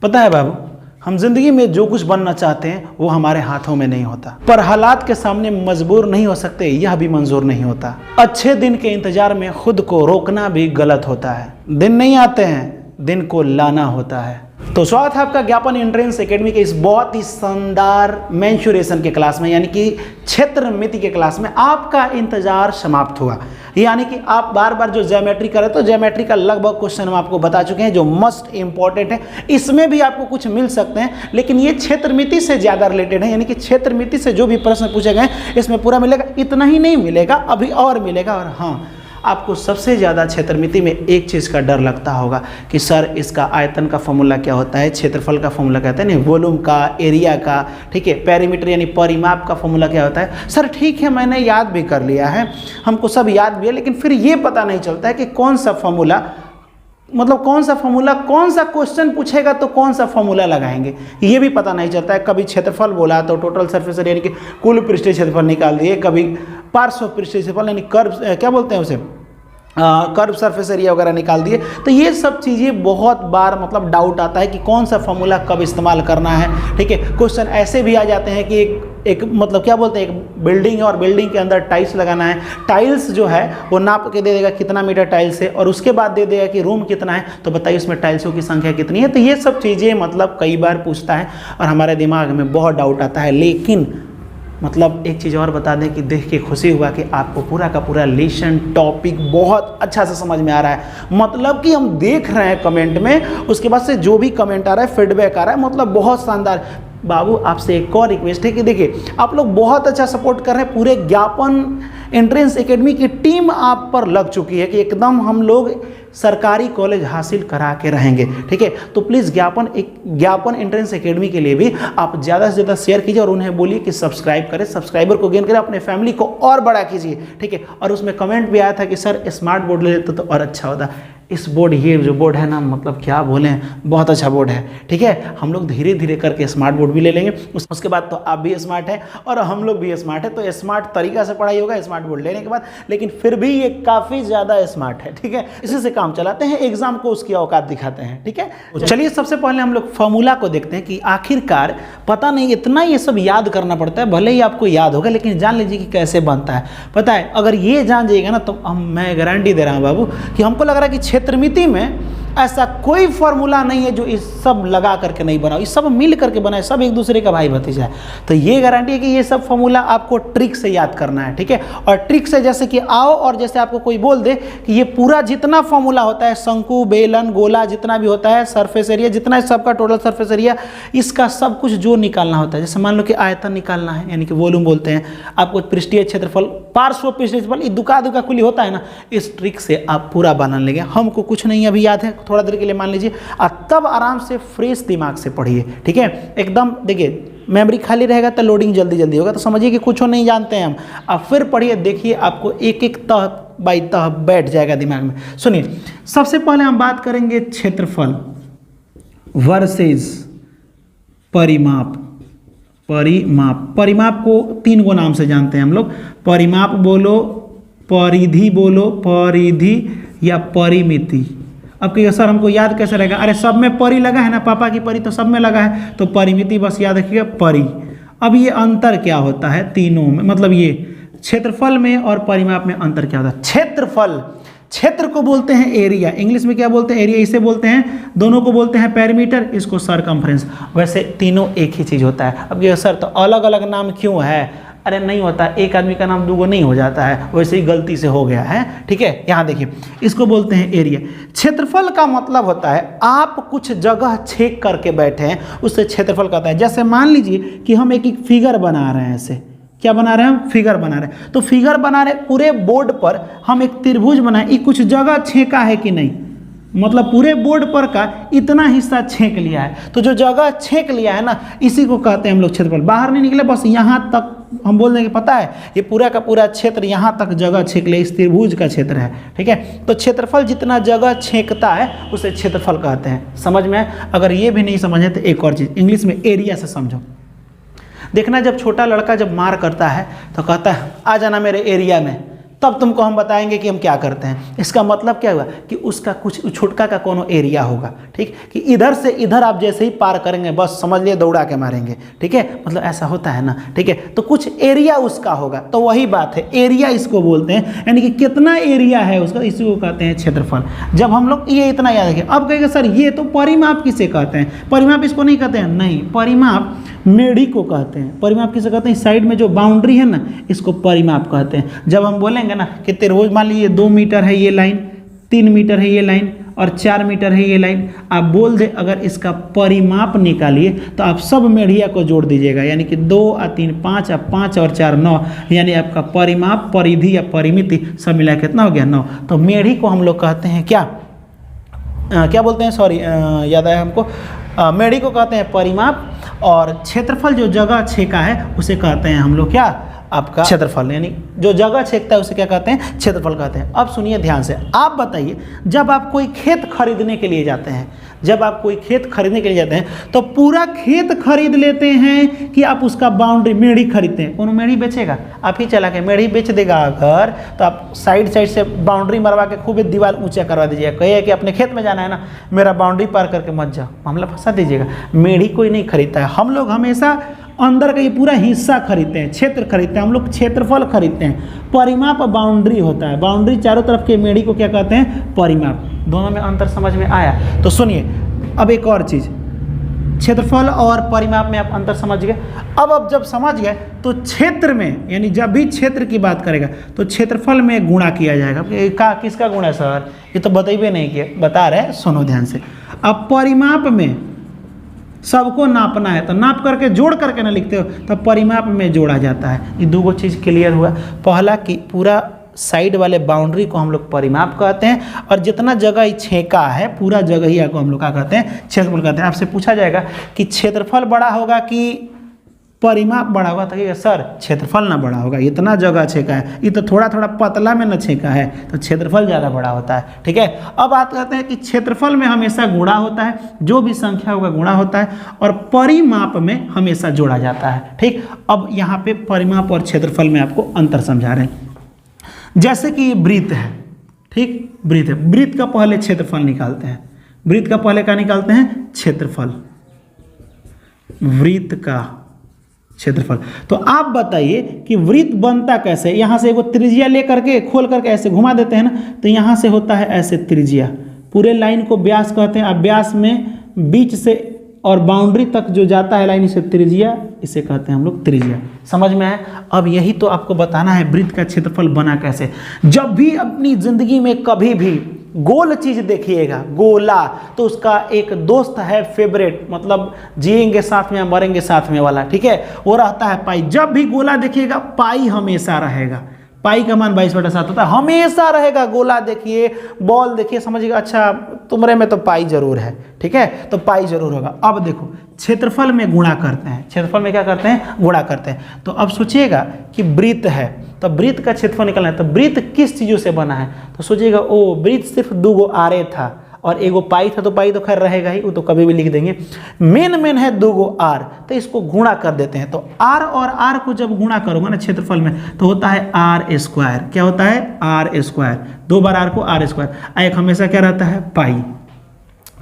पता है बाबू, हम जिंदगी में जो कुछ बनना चाहते हैं वो हमारे हाथों में नहीं होता, पर हालात के सामने मजबूर नहीं हो सकते यह भी मंजूर नहीं होता। अच्छे दिन के इंतजार में खुद को रोकना भी गलत होता है। दिन नहीं आते हैं, दिन को लाना होता है। तो स्वागत है आपका ज्ञापन एंट्रेंस एकेडमी के इस बहुत ही शानदार मेंशुरेशन के क्लास में, यानी कि क्षेत्र मिति के क्लास में। आपका इंतजार समाप्त हुआ, यानी कि आप बार बार जो ज्योमेट्री करें तो ज्योमेट्री का लगभग क्वेश्चन हम आपको बता चुके हैं जो मस्ट इंपॉर्टेंट है। इसमें भी आपको कुछ मिल सकते हैं, लेकिन ये क्षेत्र मिति से ज़्यादा रिलेटेड है, यानी कि क्षेत्र मिति से जो भी प्रश्न पूछे गए इसमें पूरा मिलेगा। इतना ही नहीं मिलेगा, अभी और मिलेगा। और हाँ, आपको सबसे ज़्यादा क्षेत्रमिति में एक चीज़ का डर लगता होगा कि सर इसका आयतन का फॉर्मूला क्या होता है, क्षेत्रफल का फॉर्मूला क्या होता है, नहीं वॉल्यूम का, एरिया का, ठीक है, पेरीमीटर यानी परिमाप का फॉर्मूला क्या होता है। सर ठीक है, मैंने याद भी कर लिया है, हमको सब याद भी है, लेकिन फिर ये पता नहीं चलता है कि कौन सा फॉर्मूला, मतलब कौन सा फॉर्मूला, कौन सा क्वेश्चन पूछेगा तो कौन सा फॉर्मूला लगाएंगे, ये भी पता नहीं चलता है। कभी क्षेत्रफल बोला तो टोटल सरफेस एरिया यानी कि कुल पृष्ठीय क्षेत्रफल निकाल दिए, कभी पार्श्व पृष्ठीय क्षेत्रफल यानी कर्व, क्या बोलते हैं उसे, कर्व सरफेस एरिया वगैरह निकाल दिए। तो ये सब चीज़ें बहुत बार मतलब डाउट आता है कि कौन सा फॉर्मूला कब इस्तेमाल करना है। ठीक है, क्वेश्चन ऐसे भी आ जाते हैं कि एक मतलब क्या बोलते हैं, एक बिल्डिंग है और बिल्डिंग के अंदर टाइल्स लगाना है। टाइल्स जो है वो नाप के दे देगा कितना मीटर टाइल्स है, और उसके बाद दे देगा कि रूम कितना है, तो बताइए उसमें टाइल्सों की संख्या कितनी है। तो ये सब चीज़ें मतलब कई बार पूछता है और हमारे दिमाग में बहुत डाउट आता है। लेकिन मतलब एक चीज़ और बता दें कि देख के खुशी हुआ कि आपको पूरा का पूरा लेसन टॉपिक बहुत अच्छा से समझ में आ रहा है। मतलब कि हम देख रहे हैं कमेंट में, उसके बाद से जो भी कमेंट आ रहा है, फीडबैक आ रहा है, मतलब बहुत शानदार। बाबू आपसे एक और रिक्वेस्ट है कि देखिए आप लोग बहुत अच्छा सपोर्ट कर रहे हैं, पूरे ज्ञापन एंट्रेंस एकेडमी की टीम आप पर लग चुकी है कि एकदम हम लोग सरकारी कॉलेज हासिल करा के रहेंगे। ठीक है, तो प्लीज़ ज्ञापन एंट्रेंस एकेडमी के लिए भी आप ज़्यादा से ज़्यादा शेयर कीजिए और उन्हें बोलिए कि सब्सक्राइब करें, सब्सक्राइबर को गेन करें, अपने फैमिली को और बड़ा कीजिए। ठीक है, और उसमें कमेंट भी आया था कि सर स्मार्ट बोर्ड ले लेते तो और अच्छा होता। इस बोर्ड, ये जो बोर्ड है ना, मतलब क्या बोलें, बहुत अच्छा बोर्ड है। ठीक है, हम लोग धीरे धीरे करके स्मार्ट बोर्ड भी ले लेंगे, उसके बाद तो आप भी स्मार्ट है और हम लोग भी स्मार्ट है, तो स्मार्ट तरीका से पढ़ाई होगा स्मार्ट बोर्ड लेने के बाद। लेकिन फिर भी ये काफ़ी ज़्यादा स्मार्ट है। ठीक है, इसी से काम चलाते हैं, एग्जाम को उसकी औकात दिखाते हैं। ठीक है, तो चलिए सबसे पहले हम लोग फॉर्मूला को देखते हैं कि आखिरकार पता नहीं इतना ये सब याद करना पड़ता है, भले ही आपको याद होगा लेकिन जान लीजिए कि कैसे बनता है। पता है, अगर ये जान जाइएगा ना तो मैं गारंटी दे रहा हूँ बाबू कि हमको लग रहा है कि क्षेत्रमिति में ऐसा कोई फॉर्मूला नहीं है जो इस सब लगा करके नहीं बना, ये सब मिल करके बना है, सब एक दूसरे का भाई भतीजा है। तो ये गारंटी है कि ये सब फॉर्मूला आपको ट्रिक से याद करना है। ठीक है, और ट्रिक से जैसे कि आओ और जैसे आपको कोई बोल दे कि ये पूरा जितना फॉर्मूला होता है, शंकु, बेलन, गोला, जितना भी होता है, सरफेस एरिया जितना है, सबका टोटल सरफेस एरिया, इसका सब कुछ जो निकालना होता है। जैसे मान लो कि आयतन निकालना है, यानी कि वॉल्यूम बोलते हैं, आपको पृष्ठीय क्षेत्रफल, पार्श्व पृष्ठीय क्षेत्रफल, ये दुका कुली होता है ना, इस ट्रिक से आप पूरा बना लेंगे। हमको कुछ नहीं अभी याद है, थोड़ा देर के लिए मान लीजिए, और तब आराम से फ्रेश दिमाग से पढ़िए। ठीक है, एकदम देखिए मेमोरी खाली रहेगा तो लोडिंग जल्दी जल्दी होगा, तो समझिए कि कुछ नहीं जानते हैं हम। अब फिर पढ़िए, देखिए आपको एक एक तह बाई तह बैठ जाएगा दिमाग में। सुनिए, सबसे पहले हम बात करेंगे क्षेत्रफल वर्सेस परिमाप। परिमाप को 3 गो नाम से जानते हैं हम लोग, परिमाप बोलो, परिधि बोलो, परिधि या परिमिति। अब कहिए सर हमको याद कैसे रहेगा, अरे सब में परि लगा है ना, पापा की परि तो सब में लगा है, तो परिमिति बस याद रखिएगा, परि। अब ये अंतर क्या होता है तीनों में, मतलब ये क्षेत्रफल में और परिमाप में अंतर क्या होता है। क्षेत्रफल, क्षेत्र को बोलते हैं एरिया, इंग्लिश में क्या बोलते हैं, एरिया, इसे बोलते हैं, दोनों को बोलते हैं पेरीमीटर, इसको सरकमफ्रेंस। वैसे तीनों एक ही चीज़ होता है। अब ये सर तो अलग अलग नाम क्यों है, अरे नहीं होता, एक आदमी का नाम 2 गो नहीं हो जाता है, वैसे ही गलती से हो गया है। ठीक है, यहाँ देखिए, इसको बोलते हैं एरिया। क्षेत्रफल का मतलब होता है आप कुछ जगह छेक करके बैठे हैं, उससे क्षेत्रफल कहता है। जैसे मान लीजिए कि हम एक फिगर बना रहे हैं, ऐसे क्या बना रहे हैं हम, फिगर बना रहे हैं, तो फिगर बना रहे पूरे बोर्ड पर हम एक त्रिभुज बनाए, ये कुछ जगह छेका है कि नहीं, मतलब पूरे बोर्ड पर का इतना हिस्सा छेक लिया है, तो जो जगह छेक लिया है ना, इसी को कहते हैं हम लोग क्षेत्रफल। बाहर नहीं निकले, बस यहाँ तक हम बोल देंगे, पता है ये पूरा का पूरा क्षेत्र यहाँ तक जगह छेक ले, इस त्रिभुज का क्षेत्र है। ठीक है, तो क्षेत्रफल जितना जगह छेकता है उसे क्षेत्रफल कहते हैं। समझ में? अगर ये भी नहीं समझे तो एक और चीज़ इंग्लिश में एरिया से समझो। देखना, जब छोटा लड़का जब मार करता है तो कहता है आ जाना मेरे एरिया में, तब तुमको हम बताएंगे कि हम क्या करते हैं। इसका मतलब क्या हुआ कि उसका कुछ छुटका का कोनो एरिया होगा, ठीक, कि इधर से इधर आप जैसे ही पार करेंगे बस समझ लिए दौड़ा के मारेंगे, ठीक है, मतलब ऐसा होता है ना, ठीक है, तो कुछ एरिया उसका होगा, तो वही बात है, एरिया इसको बोलते हैं, यानी कि कितना एरिया है उसका, इसी को कहते हैं क्षेत्रफल। जब हम लोग ये इतना याद रखें, अब कहेंगे सर ये तो परिमाप किसे कहते हैं, परिमाप इसको नहीं कहते हैं, नहीं, परिमाप मेढ़ी को कहते हैं। परिमाप किसे कहते हैं, साइड में जो बाउंड्री है ना इसको परिमाप कहते हैं। जब हम बोलेंगे ना कि त्रिभुज, मान लीजिए 2 मीटर है ये लाइन, 3 मीटर है ये लाइन और 4 मीटर है ये लाइन, आप बोल दे अगर इसका परिमाप निकालिए तो आप सब मेढ़िया को जोड़ दीजिएगा, यानी कि 2 और 3 5 और 5 और 4 9, यानी आपका परिमाप, परिधि या परिमिति सब मिला कितना हो गया 9। तो मेढ़ी को हम लोग कहते हैं क्या बोलते हैं, सॉरी याद आया हमको, मेढ़ी को कहते हैं परिमाप, और क्षेत्रफल जो जगह छेका है उसे कहते हैं हम लोग क्या, आपका क्षेत्रफल, यानी जो जगह छेकता है उसे क्या कहते हैं, क्षेत्रफल कहते हैं। अब सुनिए ध्यान से, आप बताइए जब आप कोई खेत खरीदने के लिए जाते हैं, जब आप कोई खेत खरीदने के लिए जाते हैं तो पूरा खेत खरीद लेते हैं कि आप उसका बाउंड्री, मेढ़ी खरीदते हैं, कौन मेढ़ी बेचेगा, आप ही चला के मेढ़ी बेच देगा अगर, तो आप साइड से बाउंड्री मरवा के खूब दीवार ऊंचा करवा दीजिएगा, कहिए कि अपने खेत में जाना है ना, मेरा बाउंड्री पार करके मत जाओ, मामला फंसा दीजिएगा। मेढ़ी कोई नहीं खरीदता है, हम लोग हमेशा अंदर का ये पूरा हिस्सा खरीदते हैं, क्षेत्र खरीदते हैं, हम लोग क्षेत्रफल खरीदते हैं। परिमाप बाउंड्री होता है, बाउंड्री चारों तरफ के मेढ़ी को क्या कहते हैं, परिमाप। दोनों में अंतर समझ में आया? तो सुनिए अब एक और चीज़, क्षेत्रफल और परिमाप में आप अंतर समझ गए। अब जब समझ गए तो क्षेत्र में, यानी जब भी क्षेत्र की बात करेगा तो क्षेत्रफल में गुणा किया जाएगा। किसका गुणा सर, ये तो बताइए नहीं किया, बता रहे, सुनो ध्यान से। अब परिमाप में सबको नापना है तो नाप करके जोड़ करके ना लिखते हो, तो परिमाप में जोड़ा जाता है। ये दो चीज़ क्लियर हुआ। पहला कि पूरा साइड वाले बाउंड्री को हम लोग परिमाप कहते हैं, और जितना जगह छेका है पूरा जगहिया को हम लोग क्या कहते हैं, क्षेत्रफल कहते हैं। आपसे पूछा जाएगा कि क्षेत्रफल बड़ा होगा कि परिमाप बड़ा होगा, तो सर क्षेत्रफल ना बड़ा होगा, इतना जगह छेका है, ये तो थोड़ा थोड़ा पतला में न छेका है, तो क्षेत्रफल ज़्यादा बड़ा होता है, ठीक है। अब बात करते हैं कि क्षेत्रफल में हमेशा गुणा होता है, जो भी संख्या होगा गुणा होता है, और परिमाप में हमेशा जोड़ा जाता है, ठीक। अब यहाँ पे परिमाप और क्षेत्रफल में आपको अंतर समझा रहे हैं। जैसे कि ये वृत्त है, ठीक, वृत्त है, वृत्त का पहले क्षेत्रफल निकालते हैं, वृत्त का पहले क्या निकालते हैं, क्षेत्रफल, वृत्त का क्षेत्रफल। तो आप बताइए कि वृत्त बनता कैसे, यहाँ से एगो त्रिज्या ले करके खोल करके ऐसे घुमा देते हैं ना, तो यहाँ से होता है ऐसे त्रिज्या, पूरे लाइन को व्यास कहते हैं। अब व्यास में बीच से और बाउंड्री तक जो जाता है लाइन, इसे त्रिज्या, इसे कहते हैं हम लोग त्रिज्या। समझ में आया? अब यही तो आपको बताना है वृत्त का क्षेत्रफल बना कैसे। जब भी अपनी जिंदगी में कभी भी गोल चीज देखिएगा, गोला, तो उसका एक दोस्त है फेवरेट, मतलब जिएंगे साथ में मरेंगे साथ में वाला, ठीक है, वो रहता है पाई। जब भी गोला देखिएगा पाई हमेशा रहेगा, पाई का मान 22/7 होता है, हमेशा रहेगा। गोला देखिए, बॉल देखिए, समझिएगा अच्छा तुम्हारे में तो पाई जरूर है, ठीक है, तो पाई जरूर होगा। अब देखो क्षेत्रफल में गुणा करते हैं, क्षेत्रफल में क्या करते हैं, गुणा करते हैं। तो अब सोचिएगा कि वृत्त है, तो वृत्त का क्षेत्रफल निकलना है, तो वृत्त किस चीज़ों से बना है, तो सोचिएगा ओ वृत्त सिर्फ 2 आरे था और एगो पाई था, तो पाई तो खैर रहेगा ही, वो तो कभी भी लिख देंगे। मेन है 2 आर, तो इसको गुणा कर देते हैं। तो आर और आर को जब गुणा करोगे ना क्षेत्रफल में, तो होता है r²। क्या होता है, r²। 2 बार आर को r², एक हमेशा क्या रहता है, पाई,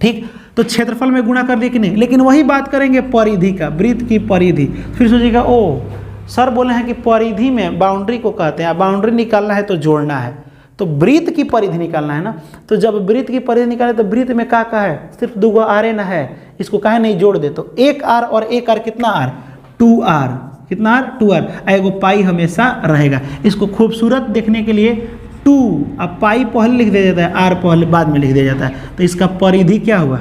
ठीक। तो क्षेत्रफल में गुणा कर दिए कि नहीं, लेकिन वही बात करेंगे परिधि का, वृत्त की परिधि। फिर सोचिएगा ओ सर बोले हैं कि परिधि में बाउंड्री को कहते हैं, बाउंड्री निकालना है तो जोड़ना है, तो वृत्त की परिधि निकालना है ना। तो जब वृत्त की परिधि निकाले तो वृत्त में क्या है, सिर्फ 2 आर ना है, इसको काहे नहीं जोड़ दे, तो 1 आर और 1 आर कितना आर, 2 आर, कितना आर, 2 आर। एगो पाई हमेशा रहेगा। इसको खूबसूरत देखने के लिए 2, अब पाई पहले लिख दिया जाता है, आर पहले बाद में लिख दिया जाता है, तो इसका परिधि क्या हुआ,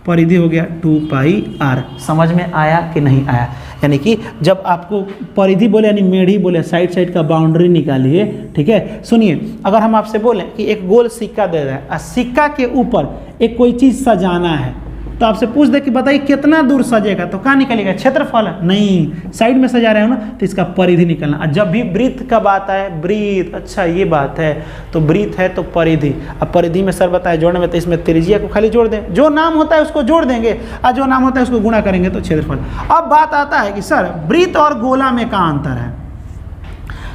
परिधि हो गया 2πr। समझ में आया कि नहीं आया? यानी कि जब आपको परिधि बोले यानी मेढ़ी बोले, साइड का बाउंड्री निकालिए, ठीक है। सुनिए, अगर हम आपसे बोलें कि एक गोल सिक्का दे रहा है और सिक्का के ऊपर एक कोई चीज़ सजाना है, तो आपसे पूछ दे कि बताइए कितना दूर सजेगा, तो कहाँ निकलेगा, क्षेत्रफल? नहीं, साइड में सजा रहे हो ना, तो इसका परिधि निकलना। और जब भी वृत्त का बात आए, वृत्त, अच्छा ये बात है, तो वृत्त है तो परिधि। अब परिधि में सर बताए जोड़ने में, तो इसमें त्रिज्या को खाली जोड़ दें, जो नाम होता है उसको जोड़ देंगे और जो नाम होता है उसको गुणा करेंगे तो क्षेत्रफल। अब बात आता है कि सर वृत्त और गोला में क्या अंतर है,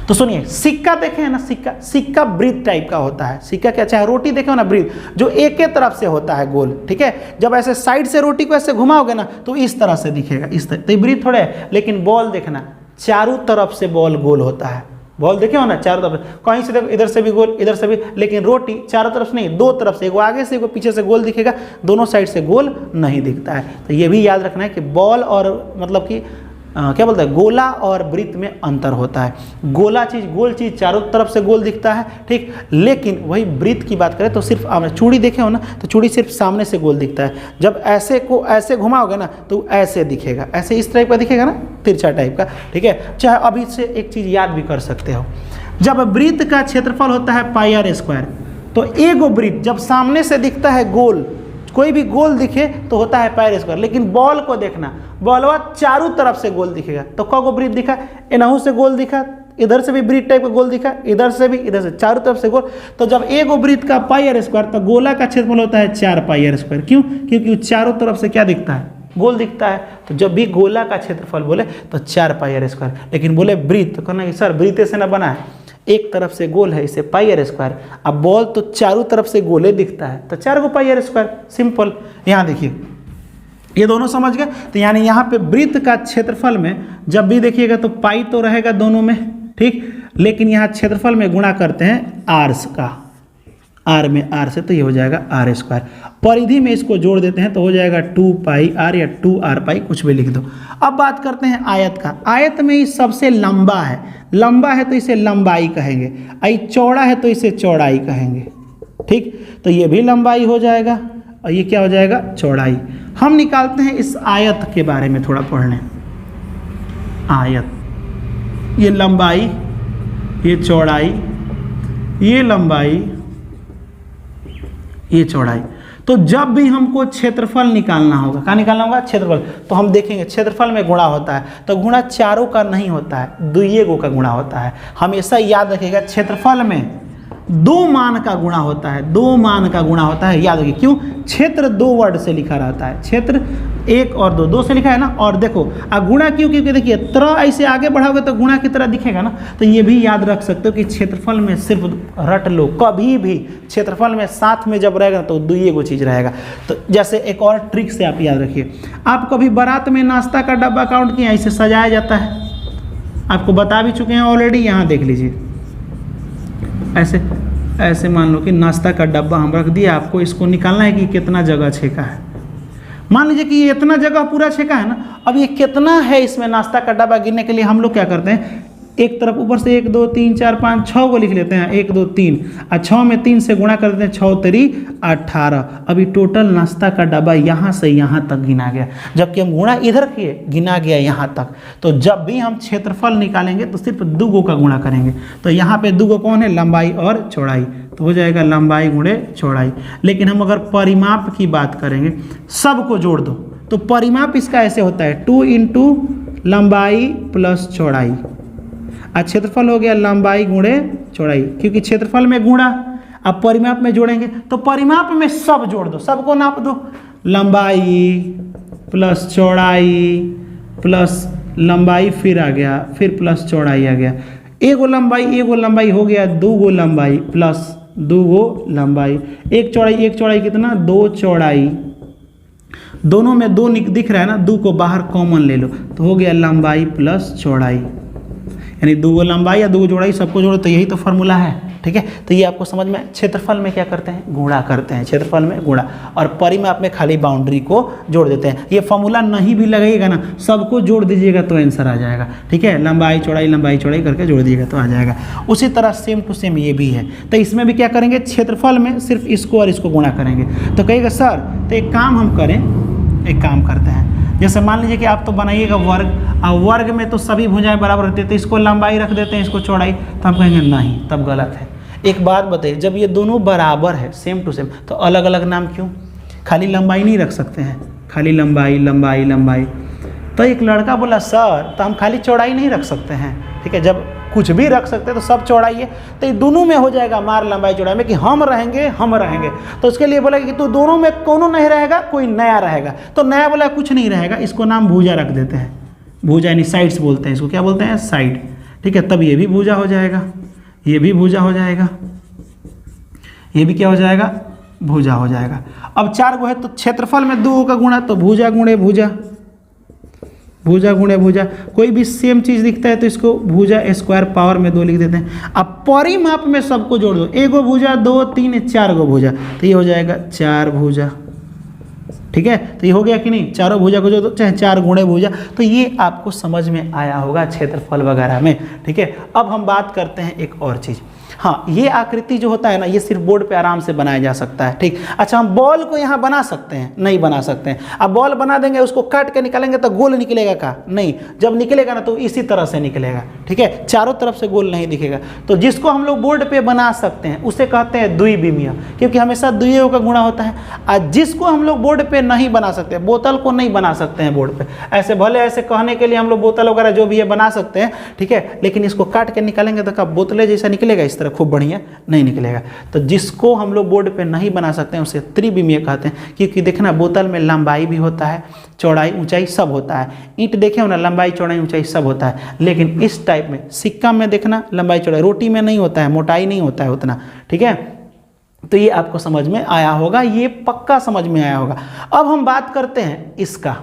तो सुनिए, सिक्का देखे हैं ना, सिक्का वृत्त टाइप का होता है। सिक्का क्या, चाहे रोटी देखे हो ना, वृत्त जो एक ही तरफ से होता है गोल, ठीक है। जब ऐसे साइड से रोटी को ऐसे घुमाओगे ना तो इस तरह से दिखेगा, इस तरह, तो वृत्त थोड़े है। लेकिन बॉल देखना, चारों तरफ से बॉल गोल होता है। बॉल देखे हो ना, चारों तरफ, कहीं से देखो, इधर से भी गोल, इधर से भी, लेकिन रोटी चारों तरफ से नहीं, दो तरफ से, एगो आगे से एगो पीछे से गोल दिखेगा, दोनों साइड से गोल नहीं दिखता है। तो ये भी याद रखना है कि बॉल और मतलब कि क्या बोलते हैं, गोला और वृत्त में अंतर होता है। गोला चीज़, गोल चीज़ चारों तरफ से गोल दिखता है, ठीक। लेकिन वही वृत्त की बात करें तो सिर्फ आपने चूड़ी देखे हो ना, तो चूड़ी सिर्फ सामने से गोल दिखता है। जब ऐसे को ऐसे घुमाओगे ना तो ऐसे दिखेगा, ऐसे इस टाइप का दिखेगा ना, तिरछा टाइप का, ठीक है। चाहे अभी से एक चीज़ याद भी कर सकते हो, जब वृत्त का क्षेत्रफल होता है पाई आर स्क्वायर, तो एगो वृत्त जब सामने से दिखता है गोल, कोई भी गोल दिखे तो होता है पाई आर स्क्वायर। लेकिन बॉल को देखना, बॉलवा चारों तरफ से गोल दिखेगा। तो कौगो वृत्त दिखा, एनहू से गोल दिखा, इधर से भी वृत्त टाइप का गोल दिखा, इधर से भी, इधर से, चारों तरफ से गोल। तो जब एगो वृत्त का पाई आर स्क्वायर, तो गोला का क्षेत्रफल होता है 4 पाई आर स्क्वायर। क्यों? क्योंकि चारों तरफ से क्या दिखता है, गोल दिखता है। तो जब भी गोला का क्षेत्रफल बोले तो 4 पाई आर स्क्वायर। लेकिन बोले वृत्त, तो कहना कि सर वृत्त से ना बना है, एक तरफ से गोल है, इसे पाई आर स्क्वायर। अब बॉल तो चारों तरफ से गोले दिखता है, तो 4 को पाई आर स्क्वायर, सिंपल। यहाँ देखिए, ये दोनों समझ गए। तो यानी यहाँ पे वृत्त का क्षेत्रफल में जब भी देखिएगा तो पाई तो रहेगा दोनों में, ठीक। लेकिन यहाँ क्षेत्रफल में गुणा करते हैं आर्स का, आर में आर से, तो ये हो जाएगा आर स्क्वायर। परिधि में इसको जोड़ देते हैं तो हो जाएगा 2 पाई आर या 2 आर पाई, कुछ भी लिख दो। अब बात करते हैं आयत का। आयत में ये सबसे लंबा है, लंबा है तो इसे लंबाई कहेंगे, आई चौड़ा है तो इसे चौड़ाई कहेंगे, ठीक। तो ये भी लंबाई हो जाएगा और ये क्या हो जाएगा, चौड़ाई। हम निकालते हैं इस आयत के बारे में थोड़ा पढ़ लें। आयत, ये लंबाई, ये चौड़ाई, ये लंबाई, ये चौड़ाई। तो जब भी हमको क्षेत्रफल निकालना होगा, क्या निकालना होगा, क्षेत्रफल, तो हम देखेंगे क्षेत्रफल में गुणा होता है, तो गुणा चारों का नहीं होता है, दुइये का गुणा होता है। हमेशा याद रखिएगा, क्षेत्रफल में 2 मान का गुणा होता है, 2 मान का गुणा होता है, याद रखिए। क्यों? क्षेत्र 2 वर्ड से लिखा रहता है, क्षेत्र 1 और 2 से लिखा है ना। और देखो गुणा क्यों, क्योंकि देखिए तरह ऐसे आगे बढ़ाओगे तो गुणा की तरह दिखेगा ना। तो ये भी याद रख सकते हो कि क्षेत्रफल में सिर्फ रट लो, कभी भी क्षेत्रफल में साथ में जब रहेगा तो दुइये को चीज़ रहेगा। तो जैसे एक और ट्रिक से आप याद रखिए, आप कभी बारात में नाश्ता का डब्बा काउंट किया, इसे सजाया जाता है, आपको बता भी चुके हैं ऑलरेडी। यहाँ देख लीजिए, ऐसे ऐसे मान लो कि नाश्ता का डब्बा हम रख दिया, आपको इसको निकालना है कि कितना जगह छेका है। मान लीजिए कि ये इतना जगह पूरा छेका है ना, अब ये कितना है इसमें नाश्ता का डब्बा गिनने के लिए हम लोग क्या करते हैं, एक तरफ ऊपर से 1 2 3 4 5 6 को लिख लेते हैं, 1 2 3 और 6 में 3 से गुणा कर देते हैं, 6 3 18। अभी टोटल नाश्ता का डब्बा यहाँ से यहाँ तक गिना गया, जबकि हम गुणा इधर किए, गिना गया यहाँ तक। तो जब भी हम क्षेत्रफल निकालेंगे तो सिर्फ 2 का गुणा करेंगे। तो यहाँ पे 2 कौन है, लंबाई और चौड़ाई, तो हो जाएगा लंबाई गुणे चौड़ाई। लेकिन हम अगर परिमाप की बात करेंगे, सबको जोड़ दो, तो परिमाप इसका ऐसे होता है 2 × लंबाई प्लस चौड़ाई। क्षेत्रफल हो गया लंबाई गुणे चौड़ाई, क्योंकि क्षेत्रफल में गुणा, अब परिमाप में जोड़ेंगे तो परिमाप में सब जोड़ दो, सबको नाप दो, लंबाई प्लस चौड़ाई प्लस लंबाई, फिर आ गया, फिर प्लस चौड़ाई आ गया, एगो लंबाई हो गया, 2 लंबाई प्लस 2 लंबाई, एक चौड़ाई कितना, 2 चौड़ाई। दोनों में 2 दिख रहा है ना, 2 को बाहर कॉमन ले लो तो हो गया लंबाई प्लस चौड़ाई, यानी 2 लंबाई या 2 चौड़ाई, सबको जोड़ो तो यही तो फॉर्मूला है, ठीक है। तो ये आपको समझ में, क्षेत्रफल में क्या करते हैं, गुणा करते हैं, क्षेत्रफल में गुणा, और परिमाप में खाली बाउंड्री को जोड़ देते हैं। ये फॉर्मूला नहीं भी लगेगा ना, सबको जोड़ दीजिएगा तो आंसर आ जाएगा, ठीक है। लंबाई चौड़ाई करके जोड़ दीजिएगा तो आ जाएगा। उसी तरह सेम टू सेम ये भी है। तो इसमें भी क्या करेंगे, क्षेत्रफल में सिर्फ इसको और इसको गुणा करेंगे। तो कहेगा सर तो एक काम हम करें, एक काम करते हैं, जैसे मान लीजिए कि आप तो बनाइएगा वर्ग, और वर्ग में तो सभी भुजाएं बराबर रहती है, तो इसको लंबाई रख देते हैं, इसको चौड़ाई, तो हम कहेंगे नहीं, तब गलत है। एक बात बताइए, जब ये दोनों बराबर है, सेम टू सेम, तो अलग अलग नाम क्यों, खाली लंबाई नहीं रख सकते हैं, खाली लंबाई। तो एक लड़का बोला सर तो हम खाली चौड़ाई नहीं रख सकते हैं, ठीक है, जब कुछ भी रख सकते हैं तो सब चौड़ाई है, तो ये दोनों में हो जाएगा मार लंबाई चौड़ाई में कि हम रहेंगे। तो उसके लिए बोला कि तो दोनों में कोनो नहीं रहेगा, कोई नया रहेगा, तो नया बोला कुछ नहीं रहेगा, इसको नाम भुजा रख देते हैं, भुजा यानी साइड्स बोलते हैं, इसको क्या बोलते हैं, साइड, ठीक है, तब ये भी भुजा हो जाएगा, ये भी भुजा हो जाएगा, ये भी क्या हो जाएगा, भुजा हो जाएगा। अब 4 गो है तो क्षेत्रफल में 2 का गुणा, तो भुजा गुणे भुजा, भुजा गुणे भुजा। कोई भी सेम चीज़ दिखता है तो इसको भुजा स्क्वायर पावर में 2 लिख देते हैं। अब परिमाप में सबको जोड़ दो, 1 गो भुजा, 2 3 4 गो भुजा, तो ये हो जाएगा 4 भुजा। ठीक है, तो ये हो गया कि नहीं, चारों भुजा को जो दो, चाहे 4 गुणे भुजा। तो ये आपको समझ में आया होगा क्षेत्रफल वगैरह में। ठीक है, अब हम बात करते हैं एक और चीज़। हाँ, ये आकृति जो होता है ना, ये सिर्फ बोर्ड पे आराम से बनाया जा सकता है। ठीक, अच्छा हम बॉल को यहाँ बना सकते हैं? नहीं बना सकते हैं। अब बॉल बना देंगे, उसको काट के निकालेंगे तो गोल निकलेगा का? नहीं, जब निकलेगा ना तो इसी तरह से निकलेगा। ठीक है, चारों तरफ से गोल नहीं दिखेगा। तो जिसको हम लोग बोर्ड पे बना सकते हैं उसे कहते हैं द्विविमीय, क्योंकि हमेशा द्वियों का गुणा होता है। और जिसको हम लोग बोर्ड पे नहीं बना सकते, बोतल को नहीं बना सकते हैं बोर्ड पे, ऐसे भले ऐसे कहने के लिए हम लोग बोतल वगैरह जो भी है बना सकते हैं। ठीक है, लेकिन इसको काट के निकालेंगे तो कब बोतलें जैसा निकलेगा, इस तरह खूब बढ़िया नहीं निकलेगा। तो जिसको हम लोग बोर्ड पे नहीं बना सकते हैं उसे त्रिविमीय कहते हैं, क्योंकि देखना बोतल में लंबाई भी होता है, चौड़ाई ऊंचाई सब होता है। ईंट देखे हो ना, लंबाई चौड़ाई ऊंचाई सब होता है, लेकिन इस टाइप में सिक्का में देखना लंबाई चौड़ाई, रोटी में नहीं होता है, मोटाई नहीं होता है उतना। ठीक है, तो ये आपको समझ में आया होगा, ये पक्का समझ में आया होगा। अब हम बात करते हैं इसका,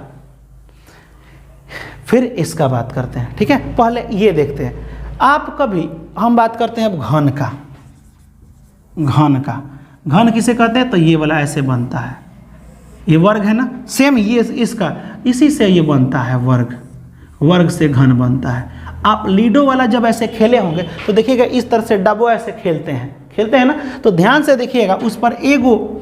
फिर इसका बात करते हैं। ठीक है, पहले ये देखते हैं। आप कभी हम बात करते हैं अब घन का। घन का, घन किसे कहते हैं? तो ये वाला ऐसे बनता है, ये वर्ग है ना, सेम ये इसका इसी से ये बनता है वर्ग, वर्ग से घन बनता है। आप लीडो वाला जब ऐसे खेले होंगे तो देखिएगा इस तरह से डब्बो ऐसे खेलते हैं ना, तो ध्यान से देखिएगा उस पर एगो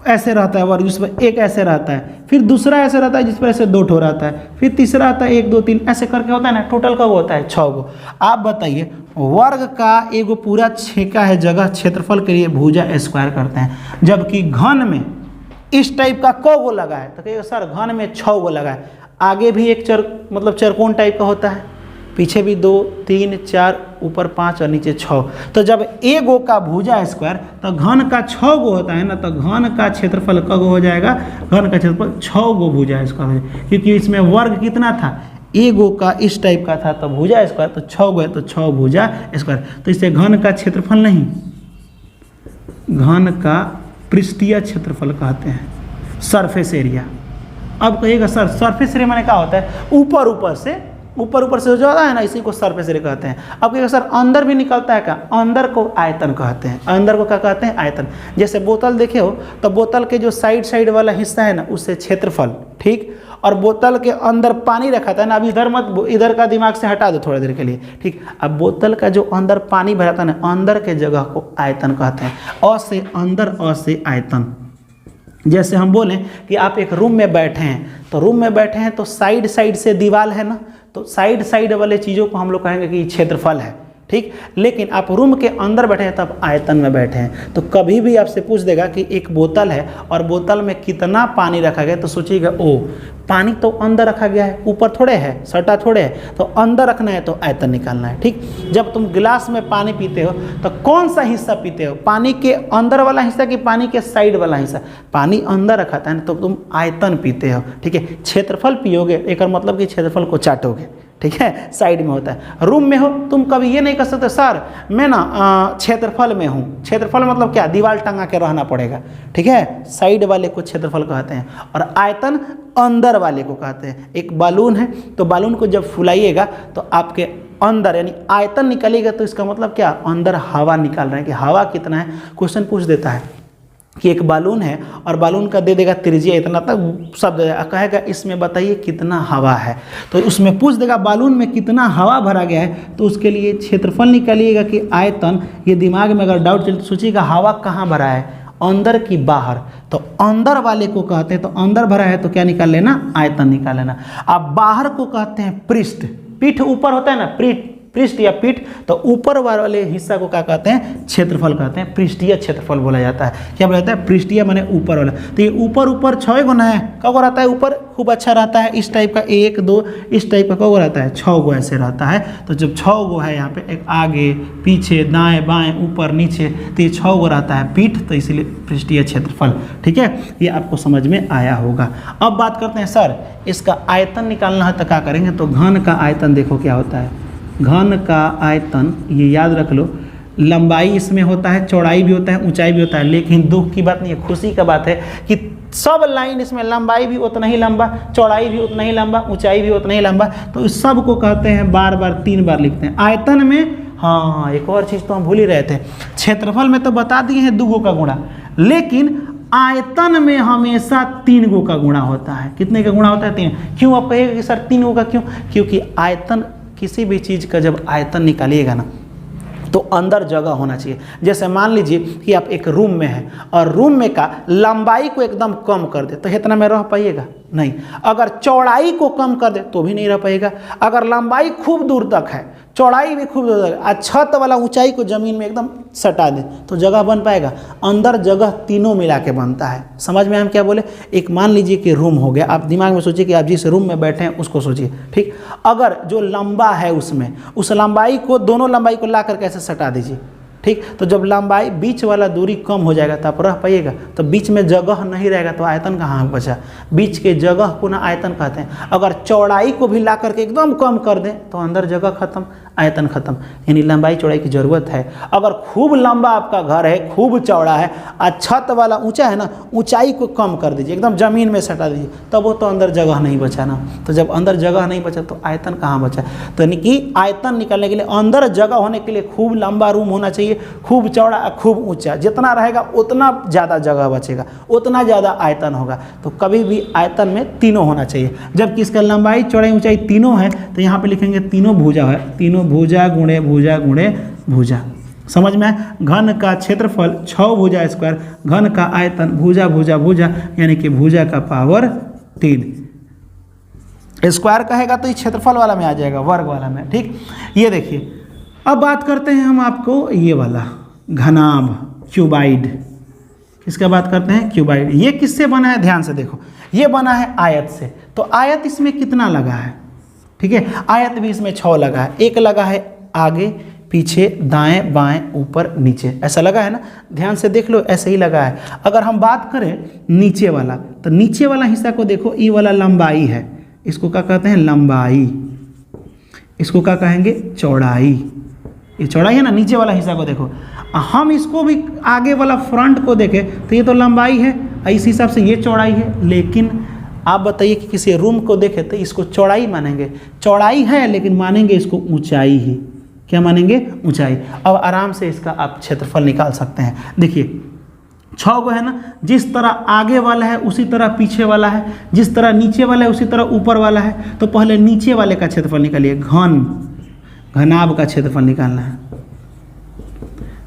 ऐसे रहता है वर्ग, उस पर एक ऐसे रहता है, फिर दूसरा ऐसे रहता है जिस पर ऐसे 2 ठो रहता है, फिर तीसरा आता है 1 2 3 ऐसे करके होता है ना। टोटल का वो होता है 6 गो। आप बताइए, वर्ग का एगो पूरा छेका है जगह क्षेत्रफल के लिए भुजा स्क्वायर करते हैं, जबकि घन में इस टाइप का क गो लगा है। तो कहिए सर घन में 6 गो लगा है, आगे भी एक मतलब चरकोन टाइप का होता है, पीछे भी 2 3 4, ऊपर 5 और नीचे 6। तो जब ए गो का भुजा स्क्वायर तो घन का 6 गो होता है ना, तो घन का क्षेत्रफल क गो हो जाएगा, घन का क्षेत्रफल 6 गो भुजा स्क्वायर हो जाएगा, क्योंकि इसमें वर्ग कितना था, ए गो का इस टाइप का था, तो भुजा स्क्वायर तो 6 गो है, तो 6 भुजा स्क्वायर। तो इसे घन का क्षेत्रफल नहीं, घन का पृष्ठीय क्षेत्रफल कहते हैं, सरफेस एरिया। अब कहिएगा सर सरफेस एरिया माने क्या होता है? ऊपर ऊपर से जो है ना, इसी को सरफेस एरिया कहते हैं। अब कहिएगा सर अंदर भी निकलता है क्या? अंदर को आयतन कहते हैं। अंदर को क्या कहते हैं? आयतन। जैसे बोतल देखे हो तो बोतल के जो साइड वाला हिस्सा है ना, उससे क्षेत्रफल, ठीक, और बोतल के अंदर पानी रखा था ना, अब इधर मत, इधर का दिमाग से हटा दो थोड़ी देर के लिए, ठीक। अब बोतल का जो अंदर पानी भरा था ना, अंदर के जगह को आयतन कहते हैं। अ से अंदर, अ से आयतन। जैसे हम बोलें कि आप एक रूम में बैठे हैं, तो रूम में बैठे हैं तो साइड से दीवार है ना, तो साइड वाले चीज़ों को हम लोग कहेंगे कि क्षेत्रफल है, ठीक। लेकिन आप रूम के अंदर बैठे हैं तब आयतन में बैठे हैं। तो कभी भी आपसे पूछ देगा कि एक बोतल है और बोतल में कितना पानी रखा गया, तो सोचिएगा ओ पानी तो अंदर रखा गया है, ऊपर थोड़े है, सटा थोड़े है, तो अंदर रखना है तो आयतन निकालना है, ठीक। जब तुम गिलास में पानी पीते हो तो कौन सा हिस्सा पीते हो? पानी के अंदर वाला हिस्सा कि पानी के साइड वाला हिस्सा? पानी अंदर रखा था ना, तो तुम आयतन पीते हो, ठीक है। क्षेत्रफल पियोगे एक मतलब कि क्षेत्रफल को चाटोगे, ठीक है, साइड में होता है। रूम में हो तुम कभी ये नहीं कर सकते सर मैं ना क्षेत्रफल में हूँ। क्षेत्रफल मतलब क्या? दीवार टंगा के रहना पड़ेगा, ठीक है। साइड वाले को क्षेत्रफल कहते हैं और आयतन अंदर वाले को कहते हैं। एक बालून है तो बालून को जब फुलाइएगा तो आपके अंदर यानी आयतन निकलेगा, तो इसका मतलब क्या? अंदर हवा निकाल रहे हैं कि हवा कितना है। क्वेश्चन पूछ देता है कि एक बालून है और बालून का दे देगा त्रिज्या इतना तक, शब्द कहेगा इसमें बताइए कितना हवा है, तो उसमें पूछ देगा बालून में कितना हवा भरा गया है, तो उसके लिए क्षेत्रफल निकालिएगा कि आयतन। ये दिमाग में अगर डाउट चले तो सोचिएगा हवा कहाँ भरा है, अंदर की बाहर, तो अंदर वाले को कहते हैं। तो अंदर भरा है तो क्या निकाल लेना? आयतन निकाल लेना। अब बाहर को कहते हैं पृष्ठ। पीठ ऊपर होता है ना, पृष्ठ या पीठ, तो ऊपर वाले हिस्सा को क्या कहते हैं? क्षेत्रफल कहते हैं। पृष्ठीय क्षेत्रफल बोला जाता है। क्या बोला जाता है? पृष्ठीय माने ऊपर वाला। तो ये ऊपर 6 गुना है, कब रहता है ऊपर? खूब अच्छा रहता है इस टाइप का, 1 2 इस टाइप का कब रहता है? 6 गो ऐसे रहता है। तो जब 6 गो है यहाँ पे, एक आगे पीछे दाएं बाएं ऊपर नीचे, तो ये 6 गो रहता है पीठ, तो इसीलिए पृष्ठीय क्षेत्रफल, ठीक है। ये आपको समझ में आया होगा। अब बात करते हैं सर इसका आयतन निकालना है तो क्या करेंगे? तो घन का आयतन देखो क्या होता है, घन का आयतन, ये याद रख लो, लंबाई इसमें होता है, चौड़ाई भी होता है, ऊंचाई भी होता है, लेकिन दुख की बात नहीं है, खुशी का बात है कि सब लाइन इसमें लंबाई भी उतना ही लंबा, चौड़ाई भी उतना ही लंबा, ऊंचाई भी उतना ही लंबा, तो इस सब को कहते हैं बार बार 3 बार लिखते हैं। आयतन में हाँ एक और चीज़ तो हम भूल ही रहे थे, क्षेत्रफल में तो बता दिए हैं 2 का गुणा, लेकिन आयतन में हमेशा 3 का गुणा होता है। कितने का गुणा होता है? 3। क्यों आप कहेंगे कि सर 3 का क्यों? क्योंकि आयतन, किसी भी चीज़ का जब आयतन निकालिएगा ना तो अंदर जगह होना चाहिए। जैसे मान लीजिए कि आप एक रूम में हैं और रूम में का लंबाई को एकदम कम कर दे तो इतना में रह पाइएगा? नहीं। अगर चौड़ाई को कम कर दे तो भी नहीं रह पाएगा। अगर लंबाई खूब दूर तक है, चौड़ाई भी खूब दूर तक, और छत वाला ऊंचाई को जमीन में एकदम सटा दे तो जगह बन पाएगा? अंदर जगह तीनों मिला के बनता है। समझ में हम क्या बोले? एक मान लीजिए कि रूम हो गया, आप दिमाग में सोचिए कि आप जिस रूम में बैठे हैं उसको सोचिए, ठीक। अगर जो लंबा है उसमें, उस लंबाई को, दोनों लंबाई को ला करके ऐसे सटा दीजिए, ठीक। तो जब लंबाई बीच वाला दूरी कम हो जाएगा तो आप रह पाइएगा? तो बीच में जगह नहीं रहेगा तो आयतन कहाँ बचा? बीच के जगह को ना आयतन कहते हैं। अगर चौड़ाई को भी ला करके एकदम कम कर दें तो अंदर जगह खत्म, आयतन खत्म। यानी लंबाई चौड़ाई की ज़रूरत है। अगर खूब लंबा आपका घर है, खूब चौड़ा है और छत वाला ऊंचा है ना, ऊंचाई को कम कर दीजिए, एकदम ज़मीन में सटा दीजिए, तब वो तो अंदर जगह नहीं बचा ना। तो जब अंदर जगह नहीं बचा तो आयतन कहाँ बचा? तो यानी कि आयतन निकालने के लिए अंदर जगह होने के लिए खूब लंबा रूम होना चाहिए, खूब चौड़ा, खूब ऊंचा। जितना रहेगा उतना ज़्यादा जगह बचेगा, उतना ज़्यादा आयतन होगा। तो कभी भी आयतन में तीनों होना चाहिए। जबकि इसका लंबाई चौड़ाई ऊंचाई तीनों है तो यहाँ पे लिखेंगे तीनों भुजा है, तीनों भुजा गुणे भुजा गुणे भुजा। समझ में? घन का क्षेत्रफल 6 भुजा स्क्वायर, घन का आयतन भुजा भुजा भुजा, यानी कि भुजा का पावर 3। स्क्वायर कहेगा तो ये क्षेत्रफल वाला में आ जाएगा, वर्ग वाला में, ठीक। ये देखिए, अब बात करते हैं हम आपको ये वाला घनाभ, क्यूबाइड। किसका बात करते हैं? क्यूबाइड। ये किससे बना है? ध्यान से देखो, ये बना है आयत से। तो आयत इसमें कितना लगा है? ठीक है, आयत भी इसमें 6 लगा है। एक लगा है आगे पीछे दाएं बाएं ऊपर नीचे, ऐसा लगा है ना। ध्यान से देख लो, ऐसे ही लगा है। अगर हम बात करें नीचे वाला, तो नीचे वाला हिस्सा को देखो, ये वाला लंबाई है, इसको क्या कहते हैं? लंबाई। इसको क्या कहेंगे? चौड़ाई। ये चौड़ाई है ना, नीचे वाला हिस्सा को देखो। हम इसको भी आगे वाला फ्रंट को देखें तो ये तो लंबाई है, इस हिसाब से ये चौड़ाई है। लेकिन आप बताइए कि किसी रूम को देखें तो इसको चौड़ाई मानेंगे? चौड़ाई है लेकिन मानेंगे इसको ऊंचाई ही। क्या मानेंगे? ऊंचाई। अब आराम से इसका आप क्षेत्रफल निकाल सकते हैं। देखिए 6 को है ना, जिस तरह आगे वाला है उसी तरह पीछे वाला है, जिस तरह नीचे वाला है उसी तरह ऊपर वाला है। तो पहले नीचे वाले का क्षेत्रफल निकालिए, घनाभ का क्षेत्रफल निकालना है।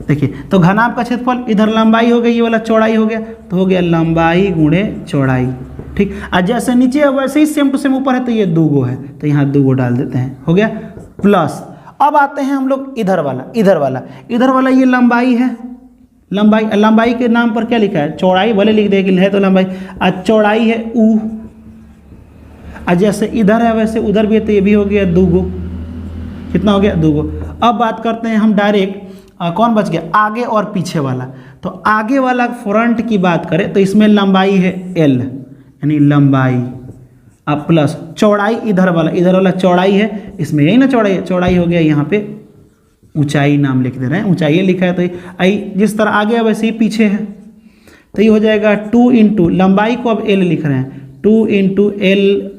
देखिए, तो घनाभ का क्षेत्रफल, इधर लंबाई हो गई, ये वाला चौड़ाई हो गया, तो हो गया लंबाई गुणे चौड़ाई, ठीक। और जैसे नीचे है वैसे ही सेम टू सेम ऊपर है, तो ये 2 है, तो यहाँ 2 डाल देते हैं, हो गया प्लस। अब आते हैं हम लोग इधर वाला ये लंबाई है। लंबाई के नाम पर क्या लिखा है? चौड़ाई, भले लिख दे है तो लंबाई, और चौड़ाई है ऊ। और जैसे इधर है वैसे उधर भी है, तो ये भी हो गया 2। कितना हो गया? 2। अब बात करते हैं हम डायरेक्ट, कौन बच गया? आगे और पीछे वाला। तो आगे वाला फ्रंट की बात करें तो इसमें लंबाई है L, यानी लंबाई, अब प्लस चौड़ाई इधर वाला चौड़ाई है, इसमें यही ना चौड़ाई है, चौड़ाई हो गया, यहाँ पे ऊंचाई नाम लिख दे रहे हैं, ऊंचाई लिखा है। तो आई जिस तरह आगे है वैसे ही पीछे है, तो ये हो जाएगा 2 इंटू लंबाई को अब L लिख रहे हैं, 2 इंटू L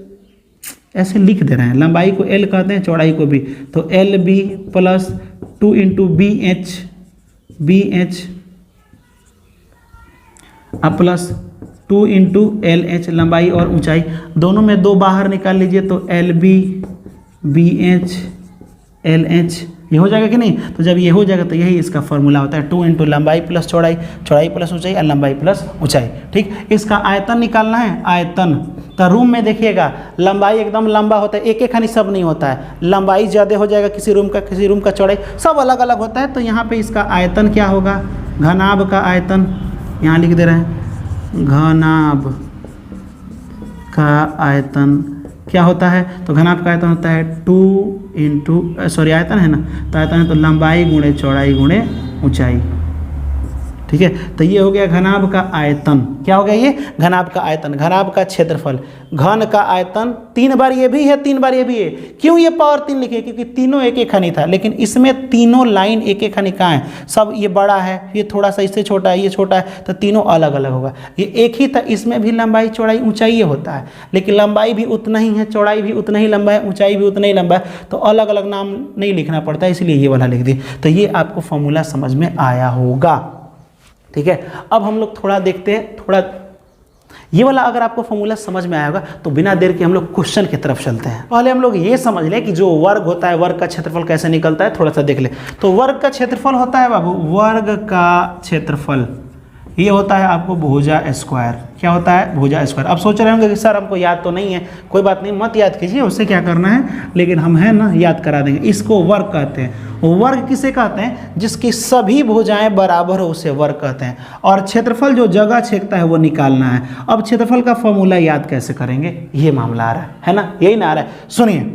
ऐसे लिख दे रहे हैं। लंबाई को L कहते हैं, चौड़ाई को B, तो LB प्लस 2 इंटू BH अब प्लस 2 इंटू LH, लंबाई और ऊंचाई, दोनों में 2 बाहर निकाल लीजिए, तो LB BH LH, ये हो जाएगा कि नहीं? तो जब ये हो जाएगा तो यही इसका फॉर्मूला होता है, 2 इंटू लंबाई प्लस चौड़ाई, चौड़ाई प्लस ऊंचाई और लंबाई प्लस ऊंचाई, ठीक। इसका आयतन निकालना है, आयतन। तो रूम में देखिएगा लंबाई एकदम लंबा होता है, एक एक खानी सब नहीं होता है, लंबाई ज़्यादा हो जाएगा किसी रूम का चौड़ाई सब अलग अलग होता है। तो यहाँ पे इसका आयतन क्या होगा? घनाभ का आयतन, यहाँ लिख दे रहे हैं, घनाभ का आयतन क्या होता है? तो घनाभ का आयतन होता है 2 इंटू, सॉरी आयतन है ना, तो आयतन है तो लंबाई गुणे चौड़ाई गुणे ऊंचाई, ठीक है। तो ये हो गया घनाभ का आयतन। क्या हो गया ये? घनाभ का आयतन, घनाभ का क्षेत्रफल। घन का आयतन 3 बार ये भी है, 3 बार ये भी है। क्यों ये पावर 3 लिखे? क्योंकि तीनों एक एक खनी था, लेकिन इसमें तीनों लाइन एक एक खनी कहाँ है? सब ये बड़ा है, ये थोड़ा सा इससे छोटा है, ये छोटा है, तो तीनों अलग अलग होगा। ये एक ही था, इसमें भी लंबाई चौड़ाई ऊंचाई ये होता है, लेकिन लंबाई भी उतना ही है, चौड़ाई भी उतना ही लंबा है, ऊंचाई भी उतना ही लंबा है, तो अलग अलग नाम नहीं लिखना पड़ता है, इसलिए ये वाला लिख दिए। तो ये आपको फॉर्मूला समझ में आया होगा। ठीक है, अब हम लोग थोड़ा देखते हैं, थोड़ा ये वाला अगर आपको फॉर्मूला समझ में आया होगा तो बिना देर के हम लोग क्वेश्चन की तरफ चलते हैं। पहले हम लोग ये समझ लें कि जो वर्ग होता है, वर्ग का क्षेत्रफल कैसे निकलता है, थोड़ा सा देख ले। तो वर्ग का क्षेत्रफल होता है बाबू, वर्ग का क्षेत्रफल ये होता है आपको भुजा स्क्वायर। क्या होता है? भुजा स्क्वायर। अब सोच रहे होंगे कि सर हमको याद तो नहीं है, कोई बात नहीं, मत याद कीजिए, उससे क्या करना है, लेकिन हम है ना याद करा देंगे। इसको वर्ग कहते हैं। वर्ग किसे कहते हैं? जिसकी सभी भुजाएं बराबर हो उसे वर्ग कहते हैं। और क्षेत्रफल जो जगह छेदता है वो निकालना है। अब क्षेत्रफल का फॉर्मूला याद कैसे करेंगे, ये मामला आ रहा है ना, यही ना आ रहा है। सुनिए,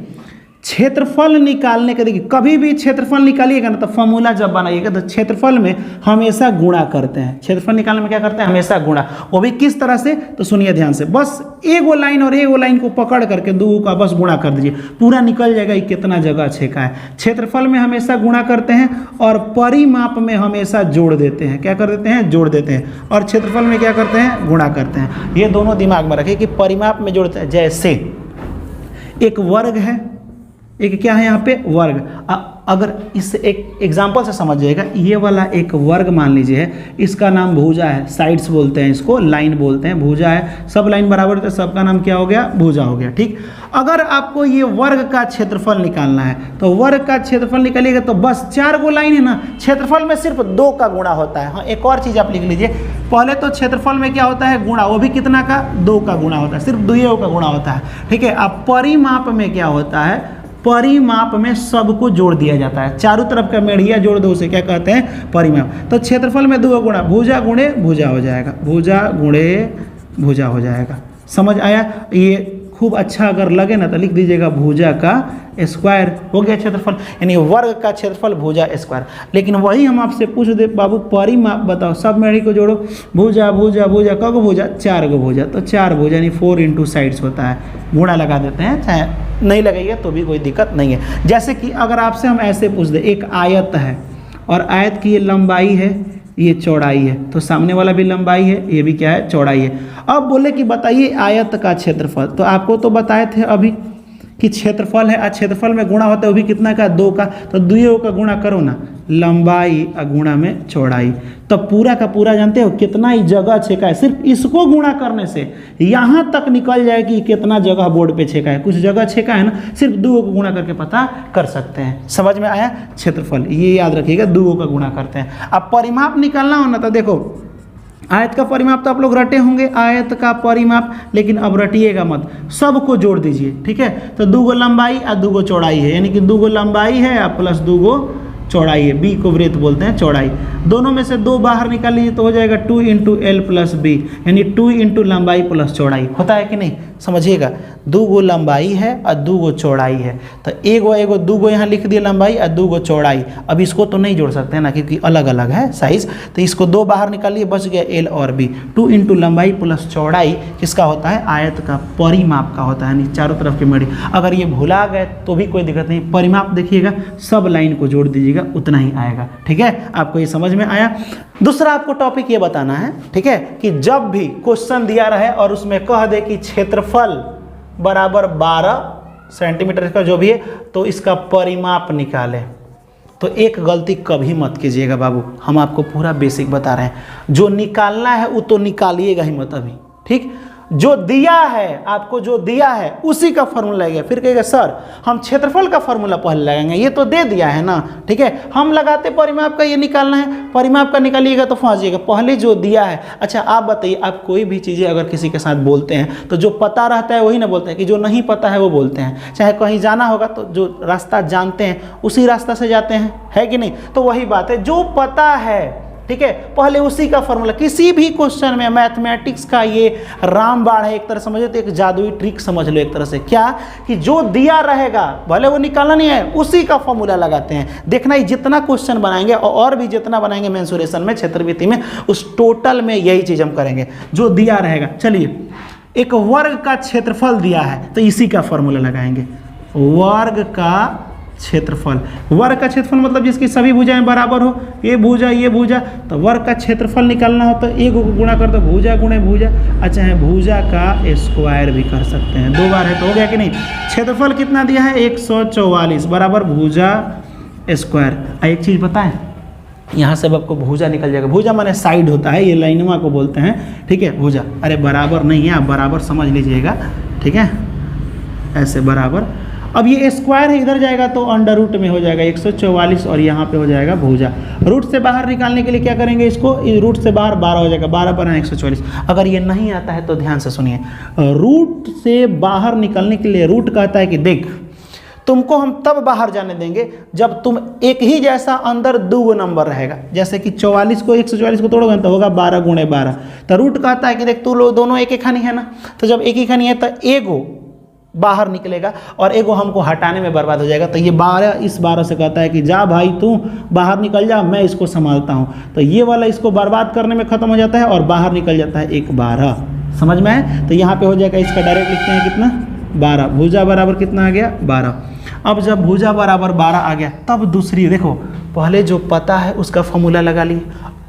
क्षेत्रफल निकालने के, देखिए कभी भी क्षेत्रफल निकालिएगा ना तो फॉर्मूला जब बनाइएगा तो क्षेत्रफल में हमेशा गुणा करते हैं। क्षेत्रफल निकालने में क्या करते हैं? हमेशा गुणा। वो भी किस तरह से? तो सुनिए ध्यान से, बस एक वो लाइन और एक वो लाइन को पकड़ करके दो का बस गुणा कर दीजिए, पूरा निकल जाएगा ये कितना जगह छेका है। क्षेत्रफल में हमेशा गुणा करते हैं और परिमाप में हमेशा जोड़ देते हैं। क्या कर देते हैं? जोड़ देते हैं। और क्षेत्रफल में क्या करते हैं? गुणा करते हैं। ये दोनों दिमाग में रखिए कि परिमाप में जोड़ते हैं। जैसे एक वर्ग है, एक क्या है यहाँ पे? वर्ग। अगर इस एक एग्जाम्पल से समझ जाएगा, ये वाला एक वर्ग मान लीजिए है, इसका नाम भुजा है, साइड्स बोलते हैं इसको, लाइन बोलते हैं, भुजा है, सब लाइन बराबर तो सबका नाम क्या हो गया? भुजा हो गया। ठीक, अगर आपको ये वर्ग का क्षेत्रफल निकालना है तो वर्ग का क्षेत्रफल निकालिएगा तो बस 4 गो लाइन है ना, क्षेत्रफल में सिर्फ 2 का गुणा होता है। हाँ, एक और चीज़ आप लिख लीजिए, पहले तो क्षेत्रफल में क्या होता है? गुणा, वो भी कितना का? 2 का गुणा होता है, सिर्फ 2 का गुणा होता है। ठीक है, अब परिमाप में क्या होता है? परिमाप में सबको जोड़ दिया जाता है, चारों तरफ का मेढ़िया जोड़ दो, उसे क्या कहते हैं? परिमाप। तो क्षेत्रफल में 2 गुणा, भुजा गुणे भुजा हो जाएगा, भुजा गुणे भुजा हो जाएगा। समझ आया? ये खूब अच्छा अगर लगे ना तो लिख दीजिएगा भुजा का स्क्वायर, हो गया क्षेत्रफल, यानी वर्ग का क्षेत्रफल भुजा स्क्वायर। लेकिन वही हम आपसे पूछ दे बाबू, परिमाप बताओ, सब मेढ़ी को जोड़ो, भुजा भुजा भुजा, कगो भुजा? 4 गो भुजा, तो 4 भुजा यानी 4 इंटू साइड्स होता है, गुणा लगा देते हैं, चाहे नहीं लगाइए तो भी कोई दिक्कत नहीं है। जैसे कि अगर आपसे हम ऐसे पूछ दे, एक आयत है और आयत की ये लंबाई है, ये चौड़ाई है, तो सामने वाला भी लंबाई है, ये भी क्या है? चौड़ाई है। अब बोले कि बताइए आयत का क्षेत्रफल, तो आपको तो बताए थे अभी कि क्षेत्रफल है, क्षेत्रफल में गुणा होता है, वो भी कितना का? 2 का, तो 2 का गुणा करो ना, लंबाई गुणा में चौड़ाई, तो पूरा का पूरा जानते हो कितना ही जगह छेका है। सिर्फ इसको गुणा करने से यहाँ तक निकल जाए कि कितना जगह बोर्ड पे छेका है। कुछ जगह छेका है ना, सिर्फ 2 को गुणा करके पता कर सकते हैं। समझ में आया? क्षेत्रफल ये याद रखिएगा, 2 का गुणा करते हैं। अब परिमाप निकालना हो ना तो देखो, आयत का परिमाप तो आप लोग रटे होंगे, आयत का परिमाप, लेकिन अब रटिएगा मत, सबको जोड़ दीजिए। ठीक है, तो 2 गो लंबाई और 2 गो चौड़ाई है, यानी कि 2 गो लंबाई है प्लस 2 गो चौड़ाई है, बी को वृत्त बोलते हैं, चौड़ाई। दोनों में से 2 बाहर निकाल लीजिए तो हो जाएगा 2 इंटू एल प्लस बी, यानी 2 इंटू लंबाई प्लस चौड़ाई। होता है कि नहीं? समझिएगा, 2 गो लंबाई है और 2 गो चौड़ाई है, तो एगो 2 गो यहाँ लिख दिए लंबाई और 2 गो चौड़ाई। अब इसको तो नहीं जोड़ सकते हैं ना, क्योंकि अलग अलग है साइज, तो इसको 2 बाहर निकालिए, बच गया एल और बी। 2 इंटू लंबाई प्लस चौड़ाई किसका होता है? आयत का परिमाप का होता है, यानी चारों तरफ की मेढ़ी। अगर ये भुला गए तो भी कोई दिक्कत नहीं, परिमाप देखिएगा, सब लाइन को जोड़ दीजिएगा, उतना ही आएगा। ठीक है, आपको ये समझ में आया? दूसरा आपको टॉपिक ये बताना है, ठीक है, कि जब भी क्वेश्चन दिया रहे और उसमें कह दे कि क्षेत्रफल बराबर 12 सेंटीमीटर का जो भी है, तो इसका परिमाप निकाले, तो एक गलती कभी मत कीजिएगा बाबू, हम आपको पूरा बेसिक बता रहे हैं। जो निकालना है वो तो निकालिएगा ही मत अभी, ठीक? जो दिया है आपको, जो दिया है उसी का फॉर्मूला लगेगा। फिर कहेगा सर हम क्षेत्रफल का फॉर्मूला पहले लगाएंगे, ये तो दे दिया है ना, ठीक है, हम लगाते परिमाप का, ये निकालना है, परिमाप का निकालिएगा तो फंस जाइएगा, पहले जो दिया है। अच्छा आप बताइए, आप कोई भी चीज़ें अगर किसी के साथ बोलते हैं तो जो पता रहता है वही ना बोलते हैं, कि जो नहीं पता है वो बोलते हैं। चाहे कहीं जाना होगा तो जो रास्ता जानते हैं उसी रास्ता से जाते हैं, है कि नहीं? तो वही बात है, जो पता है ठीक है, पहले उसी का फॉर्मूला किसी भी क्वेश्चन में मैथमेटिक्स का ये रामबाण है, एक तरह समझो तो एक जादुई ट्रिक समझ लो एक तरह से, क्या कि जो दिया रहेगा भले वो निकालना नहीं है उसी का फॉर्मूला लगाते हैं। देखना ही जितना क्वेश्चन बनाएंगे और भी जितना बनाएंगे मेंसुरेशन में, क्षेत्रवृत्ति में, उस टोटल में यही चीज हम करेंगे जो दिया रहेगा। चलिए, एक वर्ग का क्षेत्रफल दिया है तो इसी का फॉर्मूला लगाएंगे, वर्ग का क्षेत्रफल। वर्ग का क्षेत्रफल मतलब जिसकी सभी भुजाएं बराबर हो, ये भुजा, तो वर्ग का क्षेत्रफल निकालना हो तो एक को गुणा कर दो, भुजा गुणे भुजा, अच्छा है भुजा का स्क्वायर भी कर सकते हैं, 2 बार है तो हो गया कि नहीं। क्षेत्रफल कितना दिया है 144 बराबर भुजा स्क्वायर। एक चीज़ बताएं, यहाँ से आपको भुजा निकल जाएगा, भुजा माने साइड होता है, ये लाइनमा को बोलते हैं, ठीक है भुजा। अरे बराबर नहीं है, आप बराबर समझ लीजिएगा, ठीक है ऐसे बराबर। अब ये स्क्वायर है, इधर जाएगा तो अंडर रूट में हो जाएगा 144 और यहाँ पे हो जाएगा भुजा। रूट से बाहर निकालने के लिए क्या करेंगे, इसको रूट से बाहर 12 हो जाएगा, 12 पर 144। अगर ये नहीं आता है तो ध्यान से सुनिए, रूट से बाहर निकलने के लिए रूट कहता है कि देख तुमको हम तब बाहर जाने देंगे जब तुम एक ही जैसा अंदर 2 नंबर रहेगा। जैसे कि 44 को 144 को तोड़ोगे तो होगा 12 गुणे 12। तो रूट कहता है कि देख तू लोग दोनों एक ही खानी है ना, तो जब एक ही खानी है तो एगो बाहर निकलेगा और एगो हमको हटाने में बर्बाद हो जाएगा। तो ये 12 इस 12 से कहता है कि जा भाई तू बाहर निकल जा, मैं इसको संभालता हूँ। तो ये वाला इसको बर्बाद करने में खत्म हो जाता है और बाहर निकल जाता है 1 12। समझ में आए? तो यहाँ पे हो जाएगा, इसका डायरेक्ट लिखते हैं कितना 12, भुजा बराबर कितना आ गया 12। अब जब भुजा बराबर 12 आ गया तब दूसरी देखो, पहले जो पता है उसका फॉर्मूला लगा लिए,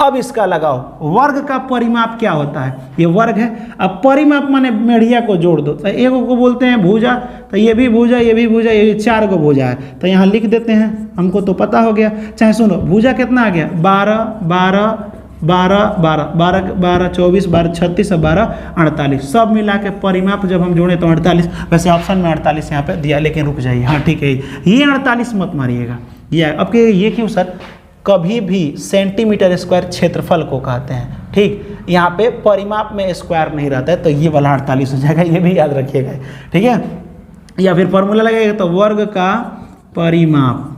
अब इसका लगाओ। वर्ग का परिमाप क्या होता है, ये वर्ग है, अब परिमाप माने मेढ़िया को जोड़ दो। तो एक को बोलते हैं भुजा, तो ये भी भुजा, ये भी भुजा, ये 4 को भुजा है, तो यहाँ लिख देते हैं, हमको तो पता हो गया। चाहे सुनो भुजा कितना आ गया 12 12 12 12 12 12 24 12 36 और 12 48, सब मिला के परिमाप जब हम जोड़े तो 48। वैसे ऑप्शन में 48 यहाँ पे दिया, लेकिन रुक जाइए, हाँ ठीक है, ये 48 मत मारिएगा। ये अब के ये क्यों सर, कभी भी सेंटीमीटर स्क्वायर क्षेत्रफल को कहते हैं, ठीक, यहाँ पे परिमाप में स्क्वायर नहीं रहता है, तो ये वाला 48 हो जाएगा, ये भी याद रखिएगा, ठीक है। या फिर फॉर्मूला लगेगा तो वर्ग का परिमाप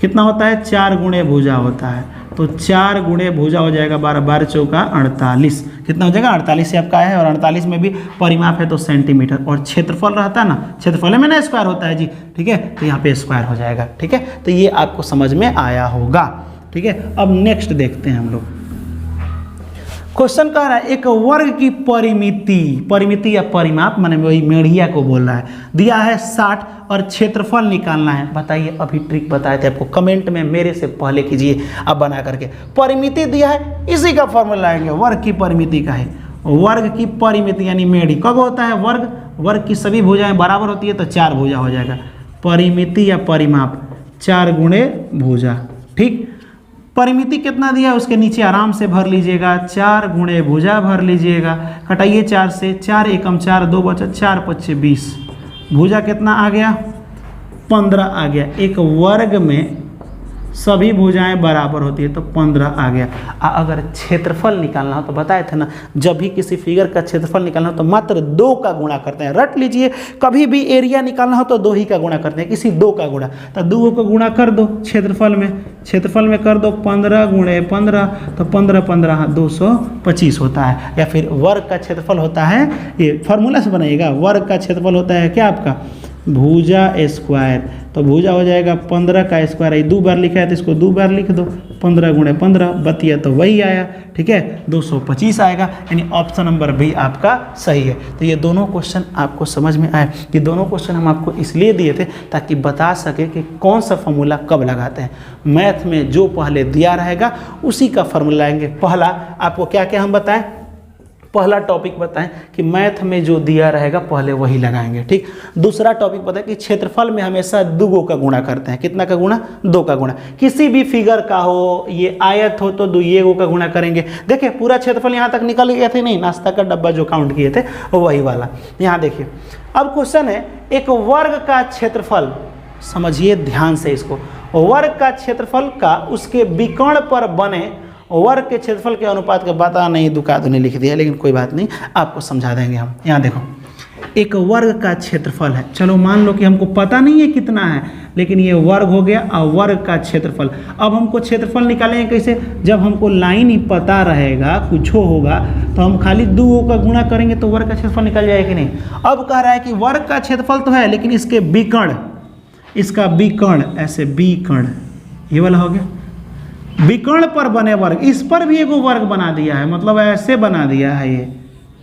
कितना होता है 4 गुणे भुजा होता है, तो 4 गुणे भुजा हो जाएगा 12 12 चौका 48, कितना हो जाएगा 48 से आपका है, और 48 में भी परिमाप है तो सेंटीमीटर, और क्षेत्रफल रहता है ना, क्षेत्रफल में ना स्क्वायर होता है जी, ठीक है, तो यहाँ पे स्क्वायर हो जाएगा, ठीक है। तो ये आपको समझ में आया होगा, ठीक है। अब नेक्स्ट देखते हैं हम लोग, क्वेश्चन कह रहा है एक वर्ग की परिमिति या परिमाप माने वही मेढ़िया को बोल रहा है, दिया है 60 और क्षेत्रफल निकालना है। बताइए, अभी ट्रिक बताए थे आपको, कमेंट में मेरे से पहले कीजिए अब बना करके। परिमिति दिया है, इसी का फॉर्मूला लाएंगे, वर्ग की परिमिति का है। वर्ग की परिमिति यानी मेढ़ी कब होता है वर्ग, वर्ग की सभी भुजाएं बराबर होती है तो 4 भुजा हो जाएगा। परिमिति या परिमाप 4 गुणे भुजा, ठीक। परिमिति कितना दिया है उसके नीचे आराम से भर लीजिएगा, 4 गुणे भुजा भर लीजिएगा, घटाइए 4 से, 4 एकम 4, 2 बचा 4 पच्चे 20, भुजा कितना आ गया 15 आ गया। एक वर्ग में सभी भुजाएं बराबर होती है तो 15 आ गया। अगर क्षेत्रफल निकालना हो तो बताए थे ना, जब भी किसी फिगर का क्षेत्रफल निकालना हो तो मात्र 2 का गुणा करते हैं, रट लीजिए। कभी भी एरिया निकालना हो तो 2 ही का गुणा करते हैं, किसी 2 का गुणा, तो 2 को गुणा कर दो क्षेत्रफल में कर दो 15 गुणे 15, तो 15 15 225 होता है। या फिर वर्ग का क्षेत्रफल होता है, ये फार्मूला से बनाइएगा, वर्ग का क्षेत्रफल होता है क्या आपका भुजा स्क्वायर, तो भुजा हो जाएगा 15 का स्क्वायर, ये 2 बार लिखा है तो इसको 2 बार लिख दो, 15 गुणे 15 बतिया तो वही आया, ठीक है 225 आएगा, यानी ऑप्शन नंबर बी आपका सही है। तो ये दोनों क्वेश्चन आपको समझ में आए, कि दोनों क्वेश्चन हम आपको इसलिए दिए थे ताकि बता सके कि कौन सा फॉर्मूला कब लगाते हैं। मैथ में जो पहले दिया रहेगा उसी का फॉर्मूला लाएंगे। पहला आपको क्या क्या हम बताएं, पहला टॉपिक बताएं कि मैथ में जो दिया रहेगा पहले वही लगाएंगे, ठीक। दूसरा टॉपिक बताएं कि क्षेत्रफल में हमेशा 2 का गुणा करते हैं, कितना का गुणा 2 का गुणा, किसी भी फिगर का हो, ये आयत हो तो 2 का गुणा करेंगे। देखिए पूरा क्षेत्रफल यहाँ तक निकल गया थे, नहीं नाश्ता का डब्बा जो काउंट किए थे वही वाला। यहाँ देखिए अब क्वेश्चन है एक वर्ग का क्षेत्रफल, समझिए ध्यान से इसको, वर्ग का क्षेत्रफल का उसके विकर्ण पर बने वर्ग के क्षेत्रफल के अनुपात का बता नहीं, दुका तो नहीं लिख दिया, लेकिन कोई बात नहीं आपको समझा देंगे हम। यहाँ देखो एक वर्ग का क्षेत्रफल है। चलो मान लो कि हमको पता नहीं है कितना है, लेकिन ये वर्ग हो गया और वर्ग का क्षेत्रफल। अब हमको क्षेत्रफल निकालेंगे कैसे? जब हमको लाइन ही पता रहेगा, कुछ होगा तो हम खाली दो का गुणा करेंगे तो वर्ग का क्षेत्रफल निकल जाएगा कि नहीं। अब कह रहा है कि वर्ग का क्षेत्रफल तो है, लेकिन इसके विकर्ण, इसका विकर्ण ऐसे विकर्ण, ये वाला हो गया विकर्ण पर बने वर्ग, इस पर भी एक वर्ग बना दिया है, मतलब ऐसे बना दिया है, ये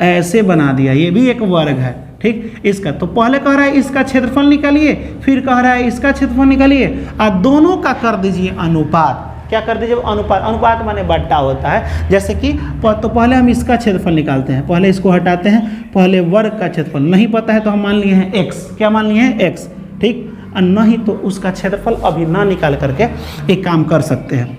ऐसे बना दिया, ये भी एक वर्ग है। ठीक, इसका तो पहले कह रहा है इसका क्षेत्रफल निकालिए, फिर कह रहा है इसका क्षेत्रफल निकालिए, और दोनों का कर दीजिए अनुपात। क्या कर दीजिए? अनुपात। अनुपात माने बट्टा होता है। जैसे कि तो पहले हम इसका क्षेत्रफल निकालते हैं, पहले इसको हटाते हैं, पहले वर्ग का क्षेत्रफल नहीं पता है तो हम मान लिए हैं एक्स। क्या मान लिए हैं? एक्स। ठीक, और नहीं तो उसका क्षेत्रफल अभी ना निकाल करके एक काम कर सकते हैं,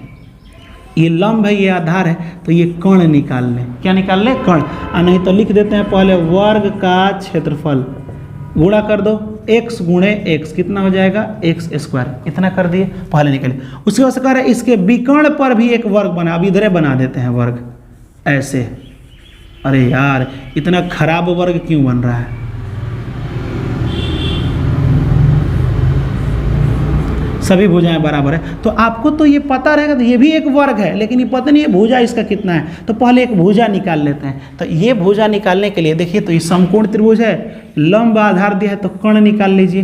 ये लंब है, ये आधार है, तो ये कर्ण निकाल लें। क्या निकाल लें? कर्ण। और नहीं तो लिख देते हैं पहले वर्ग का क्षेत्रफल गुणा कर दो, x गुणे x कितना हो जाएगा? X square. इतना कर दिए, पहले निकालिए। उसके बाद से कह रहे हैं इसके विकर्ण पर भी एक वर्ग बना, अब इधरे बना देते हैं वर्ग ऐसे। अरे यार इतना खराब वर्ग क्यों बन रहा है? सभी भुजाएं बराबर है, तो आपको तो ये पता रहेगा, तो ये भी एक वर्ग है, लेकिन ये पता नहीं है भुजा इसका कितना है। तो पहले एक भुजा निकाल लेते हैं। तो ये भुजा निकालने के लिए देखिए, तो ये समकोण त्रिभुज है, लंब आधार दिया है, तो कर्ण निकाल लीजिए।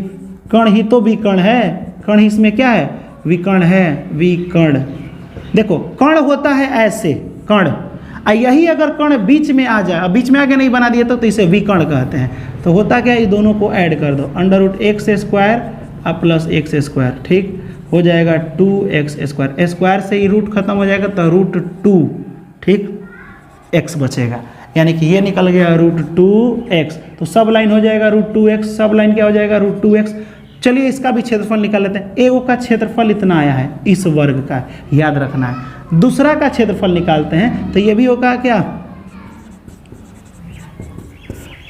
कर्ण ही तो विकर्ण है, कर्ण इसमें क्या है? विकर्ण है, विकर्ण। देखो कर्ण होता है ऐसे, कर्ण, यही अगर कर्ण बीच में आ जाए, बीच में आगे नहीं बना दिया तो इसे विकर्ण कहते हैं। तो होता क्या है? ये दोनों को ऐड कर दो, अंडर रूट एक्स स्क्वायर अब प्लस एक्स स्क्वायर, ठीक हो जाएगा 2x स्क्वायर। स्क्वायर से ही रूट खत्म हो जाएगा तो रूट 2, ठीक, x बचेगा, यानी कि ये निकल गया रूट 2x। तो सब लाइन हो जाएगा रूट 2x, सब लाइन क्या हो जाएगा? Root 2x। चलिए इसका भी क्षेत्रफल निकाल लेते हैं। एगो का क्षेत्रफल इतना आया है, इस वर्ग का, याद रखना है। दूसरा का क्षेत्रफल निकालते हैं, तो ये भी होगा क्या?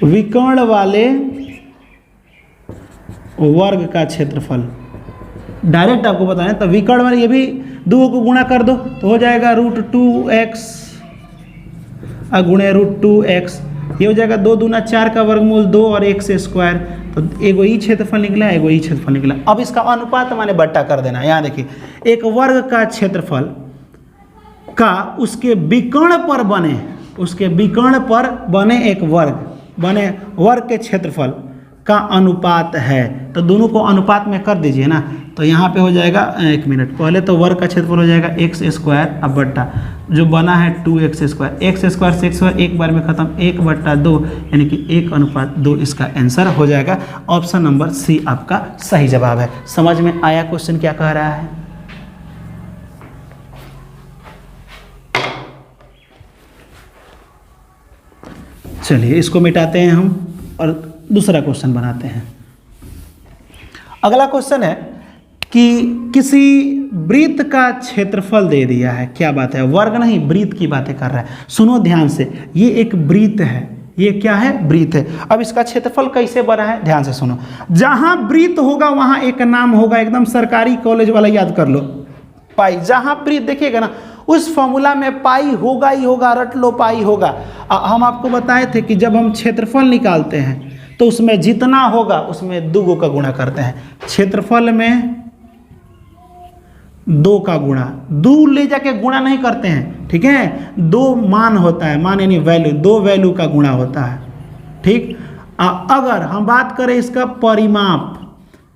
विकर्ण वाले वर्ग का क्षेत्रफल। डायरेक्ट आपको बताएं तो विकर्ण वाले, ये भी दो को गुणा कर दो तो हो जाएगा रूट 2x गुणे रूट 2x। ये हो जाएगा 2 दूना 4 का वर्गमूल 2 और x स्क्वायर। तो एगो ही क्षेत्रफल निकला, एगो ही क्षेत्रफल निकला। अब इसका अनुपात माने बट्टा कर देना। यहाँ देखिए, एक वर्ग का क्षेत्रफल का उसके विकर्ण पर बने, उसके विकर्ण पर बने एक वर्ग, बने वर्ग के क्षेत्रफल का अनुपात है। तो दोनों को अनुपात में कर दीजिए ना, तो यहाँ पे हो जाएगा, एक मिनट, पहले तो वर्ग का क्षेत्रफल हो जाएगा एक्स स्क्वायर, अब बट्टा जो बना है 2x स्क्वायर, एक्स स्क्वायर से एक्स स्क्वायर एक बार में खत्म, 1/2 यानी कि 1:2 इसका आंसर हो जाएगा। ऑप्शन नंबर सी आपका सही जवाब है। समझ में आया क्वेश्चन क्या कह रहा है? चलिए इसको मिटाते हैं हम और दूसरा क्वेश्चन बनाते हैं। अगला क्वेश्चन है कि किसी वृत्त का क्षेत्रफल दे दिया है। क्या बात है? वर्ग नहीं, वृत्त की बातें कर रहा है। सुनो ध्यान से, ये एक वृत्त है, ये क्या है? वृत्त है। अब इसका क्षेत्रफल कैसे बना है? ध्यान से सुनो। जहां वृत्त होगा वहां एक नाम होगा, एकदम सरकारी कॉलेज वाला याद कर लो, पाई। जहां वृत्त देखिएगा ना, उस फॉर्मूला में पाई होगा ही होगा, रट लो, पाई होगा। हम आपको बताए थे कि जब हम क्षेत्रफल निकालते हैं तो उसमें जितना होगा उसमें 2 का गुणा करते हैं। क्षेत्रफल में 2 का गुणा, 2 ले जाके गुणा नहीं करते हैं, ठीक है? 2 मान होता है, मान यानी वैल्यू, 2 वैल्यू का गुणा होता है, ठीक। अगर हम बात करें इसका परिमाप,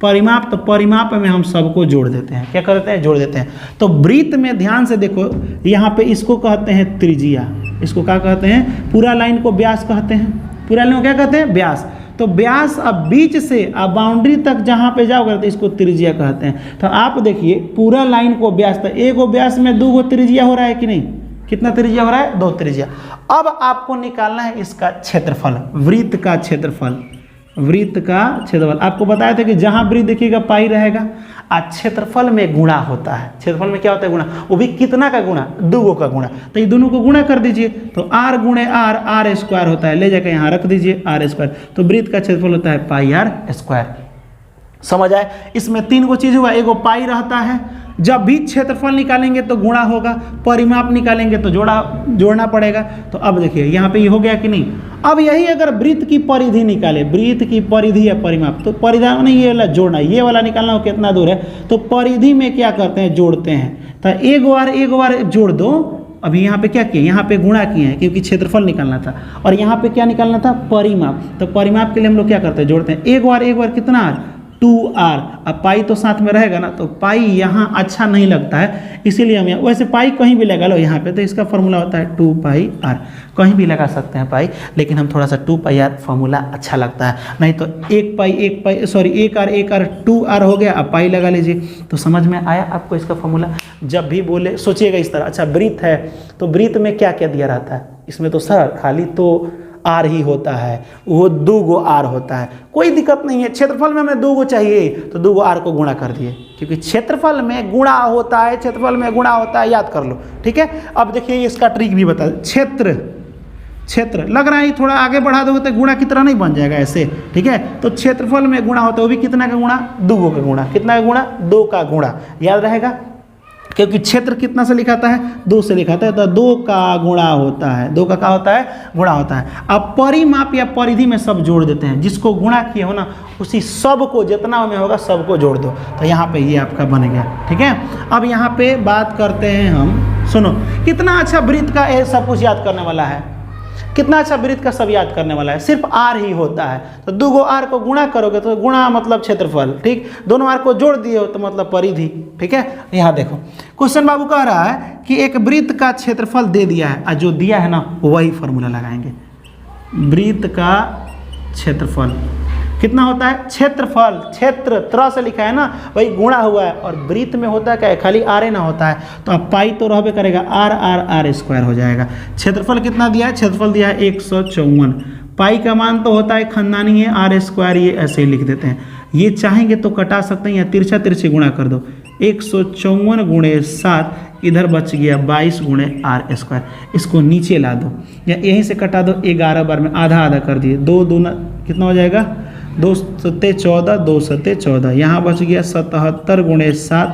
परिमाप, तो परिमाप में हम सबको जोड़ देते हैं। क्या करते हैं? जोड़ देते हैं। तो वृत्त में ध्यान से देखो, यहाँ पे इसको कहते हैं त्रिज्या, इसको क्या कहते हैं? पूरा लाइन को व्यास कहते हैं, पूरा लाइन को क्या कहते हैं? व्यास। तो व्यास अब बीच से अब बाउंड्री तक जहाँ पे जाओगे तो इसको त्रिज्या कहते हैं। तो आप देखिए पूरा लाइन को व्यास, तो एक व्यास में 2 त्रिज्या हो रहा है कि नहीं? कितना त्रिज्या हो रहा है? 2 त्रिज्या। अब आपको निकालना है इसका क्षेत्रफल, वृत्त का क्षेत्रफल, वृत्त का क्षेत्रफल। आपको बताया था कि जहां वृत्त देखिएगा पाई रहेगा, और क्षेत्रफल में गुणा होता है। क्षेत्रफल में क्या होता है? गुणा। वो भी कितना का गुणा? 2 का गुणा। तो ये दोनों को गुणा कर दीजिए, तो r गुणे r, r स्क्वायर होता है, ले जाकर यहाँ रख दीजिए r स्क्वायर। तो वृत्त का क्षेत्रफल होता है पाई r स्क्वायर। समझ आए? इसमें 3 गो चीज हुआ, एगो पाई रहता है, जब भी क्षेत्रफल निकालेंगे तो गुणा होगा, परिमाप निकालेंगे तो जोड़ना पड़ेगा। तो अब देखिए यहाँ पे ये हो गया कि नहीं। अब यही अगर वृत्त की परिधि निकाले, वृत्त की परिधि या परिमाप, तो परिधि में ये वाला जोड़ना, ये वाला निकालना हो कितना दूर है, तो परिधि में क्या करते हैं, जोड़ते हैं। तो एक बार जोड़ दो। अभी यहाँ पे क्या किए, यहाँ पे गुणा किए हैं क्योंकि क्षेत्रफल निकालना था, और यहाँ पे क्या निकालना था, परिमाप। तो परिमाप के लिए हम लोग क्या करते हैं, जोड़ते हैं। एक बार कितना, 2r। अब पाई तो साथ में रहेगा ना, तो पाई यहाँ अच्छा नहीं लगता है, इसीलिए हम यहाँ, वैसे पाई कहीं भी लगा लो यहाँ पे, तो इसका फॉर्मूला होता है 2πr, कहीं भी लगा सकते हैं पाई, लेकिन हम थोड़ा सा 2πr फॉर्मूला अच्छा लगता है। नहीं तो 1r 2r हो गया, अब पाई लगा लीजिए। तो समझ में आया आपको इसका फॉर्मूला। जब भी बोले सोचिएगा इस तरह। अच्छा, वृत्त है तो वृत्त में क्या क्या दिया रहता है, इसमें तो सर खाली तो आर ही होता है, वो 2 गो आर होता है, कोई दिक्कत नहीं है। क्षेत्रफल में हमें 2 गो चाहिए तो 2 गो आर को गुणा कर दिए, क्योंकि क्षेत्रफल में गुणा होता है, क्षेत्रफल में गुणा होता है, याद कर लो, ठीक है। अब देखिए इसका ट्रिक भी बता, क्षेत्र लग रहा है थोड़ा आगे बढ़ा दोगे तो गुणा की तरह नहीं बन जाएगा ऐसे, ठीक है। तो क्षेत्रफल में गुणा होता है, वो भी कितना का गुणा, 2 गो का गुणा। कितना का गुणा, 2 का गुणा, याद रहेगा, क्योंकि क्षेत्र कितना से लिखाता है, 2 से लिखाता है, तो 2 का गुणा होता है, 2 का क्या होता है, गुणा होता है। अब परिमाप या परिधि में सब जोड़ देते हैं, जिसको गुणा किए हो ना उसी सब को, जितना में होगा सबको जोड़ दो, तो यहाँ पे ये आपका बन गया, ठीक है। अब यहाँ पे बात करते हैं हम, सुनो कितना अच्छा वृत्त का ये सब कुछ याद करने वाला है, कितना अच्छा वृत्त का सब याद करने वाला है, सिर्फ आर ही होता है। तो 2 गो आर को गुणा करोगे तो गुणा मतलब क्षेत्रफल, ठीक, दोनों आर को जोड़ दिए हो तो मतलब परिधि, ठीक है। यहाँ देखो क्वेश्चन बाबू कह रहा है कि एक वृत्त का क्षेत्रफल दे दिया है, और जो दिया है ना वही फॉर्मूला लगाएंगे। वृत्त का क्षेत्रफल कितना होता है, क्षेत्रफल, क्षेत्र तरह से लिखा है ना, वही गुणा हुआ है, और वृत्त में होता है क्या है, खाली आर ना होता है, तो अब पाई तो रहबे करेगा, आर स्क्वायर हो जाएगा। क्षेत्रफल कितना दिया है, क्षेत्रफल दिया है 154। पाई का मान तो होता है खानदानी है, आर स्क्वायर ये ऐसे ही लिख देते हैं। ये चाहेंगे तो कटा सकते हैं, या तिरछा तिरछी गुणा कर दो, 154 गुणे 7, इधर बच गया 22 गुणे आर स्क्वायर, इसको नीचे ला दो या यहीं से कटा दो, 11 बार में आधा आधा कर दिए, 2 दूना कितना हो जाएगा, 2 सत्ते 14, 2 सत्ते 14, यहाँ बच गया 77 गुणे 7,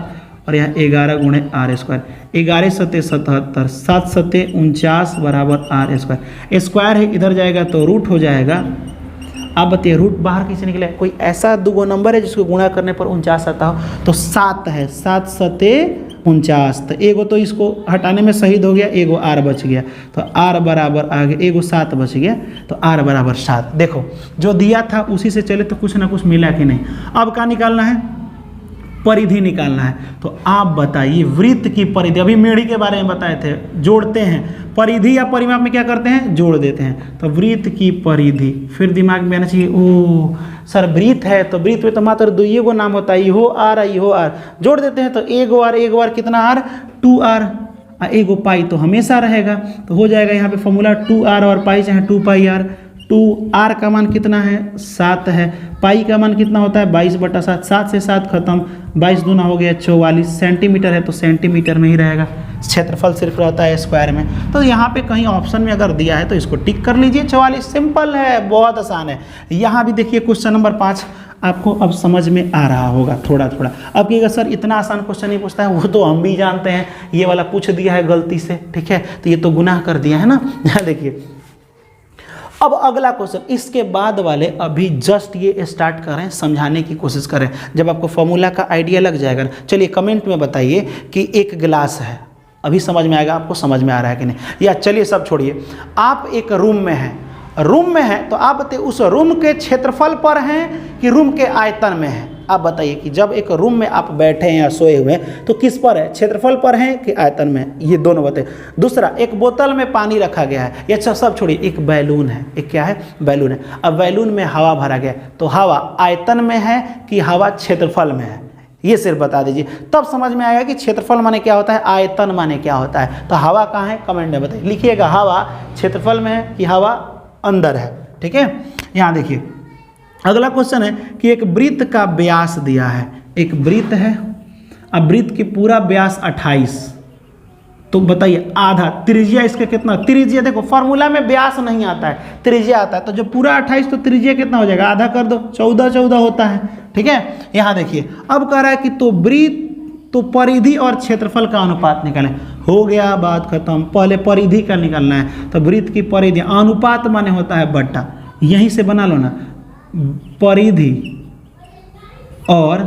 और यहाँ 11 गुणे आर स्क्वायर, 11 सत्ते 77, 7 सत्ते 49 बराबर आर स्क्वायर। स्क्वायर है इधर जाएगा तो रूट हो जाएगा। आप बताइए रूट बाहर कैसे निकले, कोई ऐसा 2 गो नंबर है जिसको गुणा करने पर 49 आता हो, तो 7 है, 7 सत्ते 49, तो एगो तो इसको हटाने में शहीद हो गया, एगो आर बच गया, तो आर बराबर आगे एगो 7 बच गया, तो आर बराबर 7। देखो जो दिया था उसी से चले तो कुछ ना कुछ मिला कि नहीं। अब क्या निकालना है, परिधि निकालना है। तो आप बताइए वृत्त की परिधि, अभी मेढ़ी के बारे में बताए थे, जोड़ते हैं, परिधि या परिमाप में क्या करते हैं, जोड़ देते हैं। तो वृत्त की परिधि, फिर दिमाग में आना चाहिए, ओ सर वृत्त है तो वृत्त में तो मात्र 2 गो नाम होता है, इहो आर इहो आर, जोड़ देते हैं तो एक बार कितना आर, 2r, एगो पाई तो हमेशा रहेगा, तो हो जाएगा यहाँ पे फॉर्मूला 2r और पाई चाहे 2πr। 2r का मान कितना है, 7 है, पाई का मान कितना होता है 22/7, 7 से 7 खत्म, 22 दूना हो गया 44, सेंटीमीटर है तो सेंटीमीटर में ही रहेगा, क्षेत्रफल सिर्फ रहता है स्क्वायर में। तो यहाँ पे कहीं ऑप्शन में अगर दिया है तो इसको टिक कर लीजिए, 44, सिंपल है, बहुत आसान है। यहाँ भी देखिए क्वेश्चन नंबर 5 आपको अब समझ में आ रहा होगा थोड़ा थोड़ा। अब कहिएगा सर इतना आसान क्वेश्चन नहीं पूछता है, वो तो हम भी जानते हैं, ये वाला पूछ दिया है गलती से, ठीक है, तो ये तो गुनाह कर दिया है ना। देखिए अब अगला क्वेश्चन, इसके बाद वाले अभी जस्ट ये स्टार्ट करें, समझाने की कोशिश करें, जब आपको फॉर्मूला का आइडिया लग जाएगा। चलिए कमेंट में बताइए कि एक गिलास है, अभी समझ में आएगा आपको, समझ में आ रहा है कि नहीं, या चलिए सब छोड़िए, आप एक रूम में हैं, तो आप बताइए उस रूम के क्षेत्रफल पर हैं कि रूम के आयतन में है। आप बताइए कि जब एक रूम में आप बैठे हैं या सोए हुए हैं तो किस पर है, क्षेत्रफल पर हैं कि आयतन में, ये दोनों बताइए। दूसरा, एक बोतल में पानी रखा गया है, ये सब छोड़िए, एक बैलून है, एक क्या है, बैलून है। अब बैलून में हवा भरा गया, तो हवा आयतन में है कि हवा क्षेत्रफल में है, ये सिर्फ बता दीजिए, तब समझ में आएगा कि क्षेत्रफल माने क्या होता है, आयतन माने क्या होता है। तो हवा कहाँ है, कमेंट में बताइए, लिखिएगा हवा क्षेत्रफल में है कि हवा अंदर है, ठीक है। यहाँ देखिए अगला क्वेश्चन है कि एक वृत्त का व्यास दिया है, एक वृत्त है, अब वृत्त की पूरा व्यास 28, तो बताइए आधा, त्रिज्या इसका कितना, त्रिज्या देखो फार्मूला में व्यास नहीं आता है, त्रिज्या आता है, तो जब पूरा 28 तो त्रिज्या कितना हो जाएगा, आधा कर दो, 14 होता है, ठीक है। यहाँ देखिए अब कह रहा है कि तो वृत्त तो परिधि और क्षेत्रफल का अनुपात निकालें। हो गया, बात खत्म। पहले परिधि का निकालना है, तो वृत्त की परिधि, अनुपात माने होता है बट्टा, यहीं से बना लो ना, परिधि और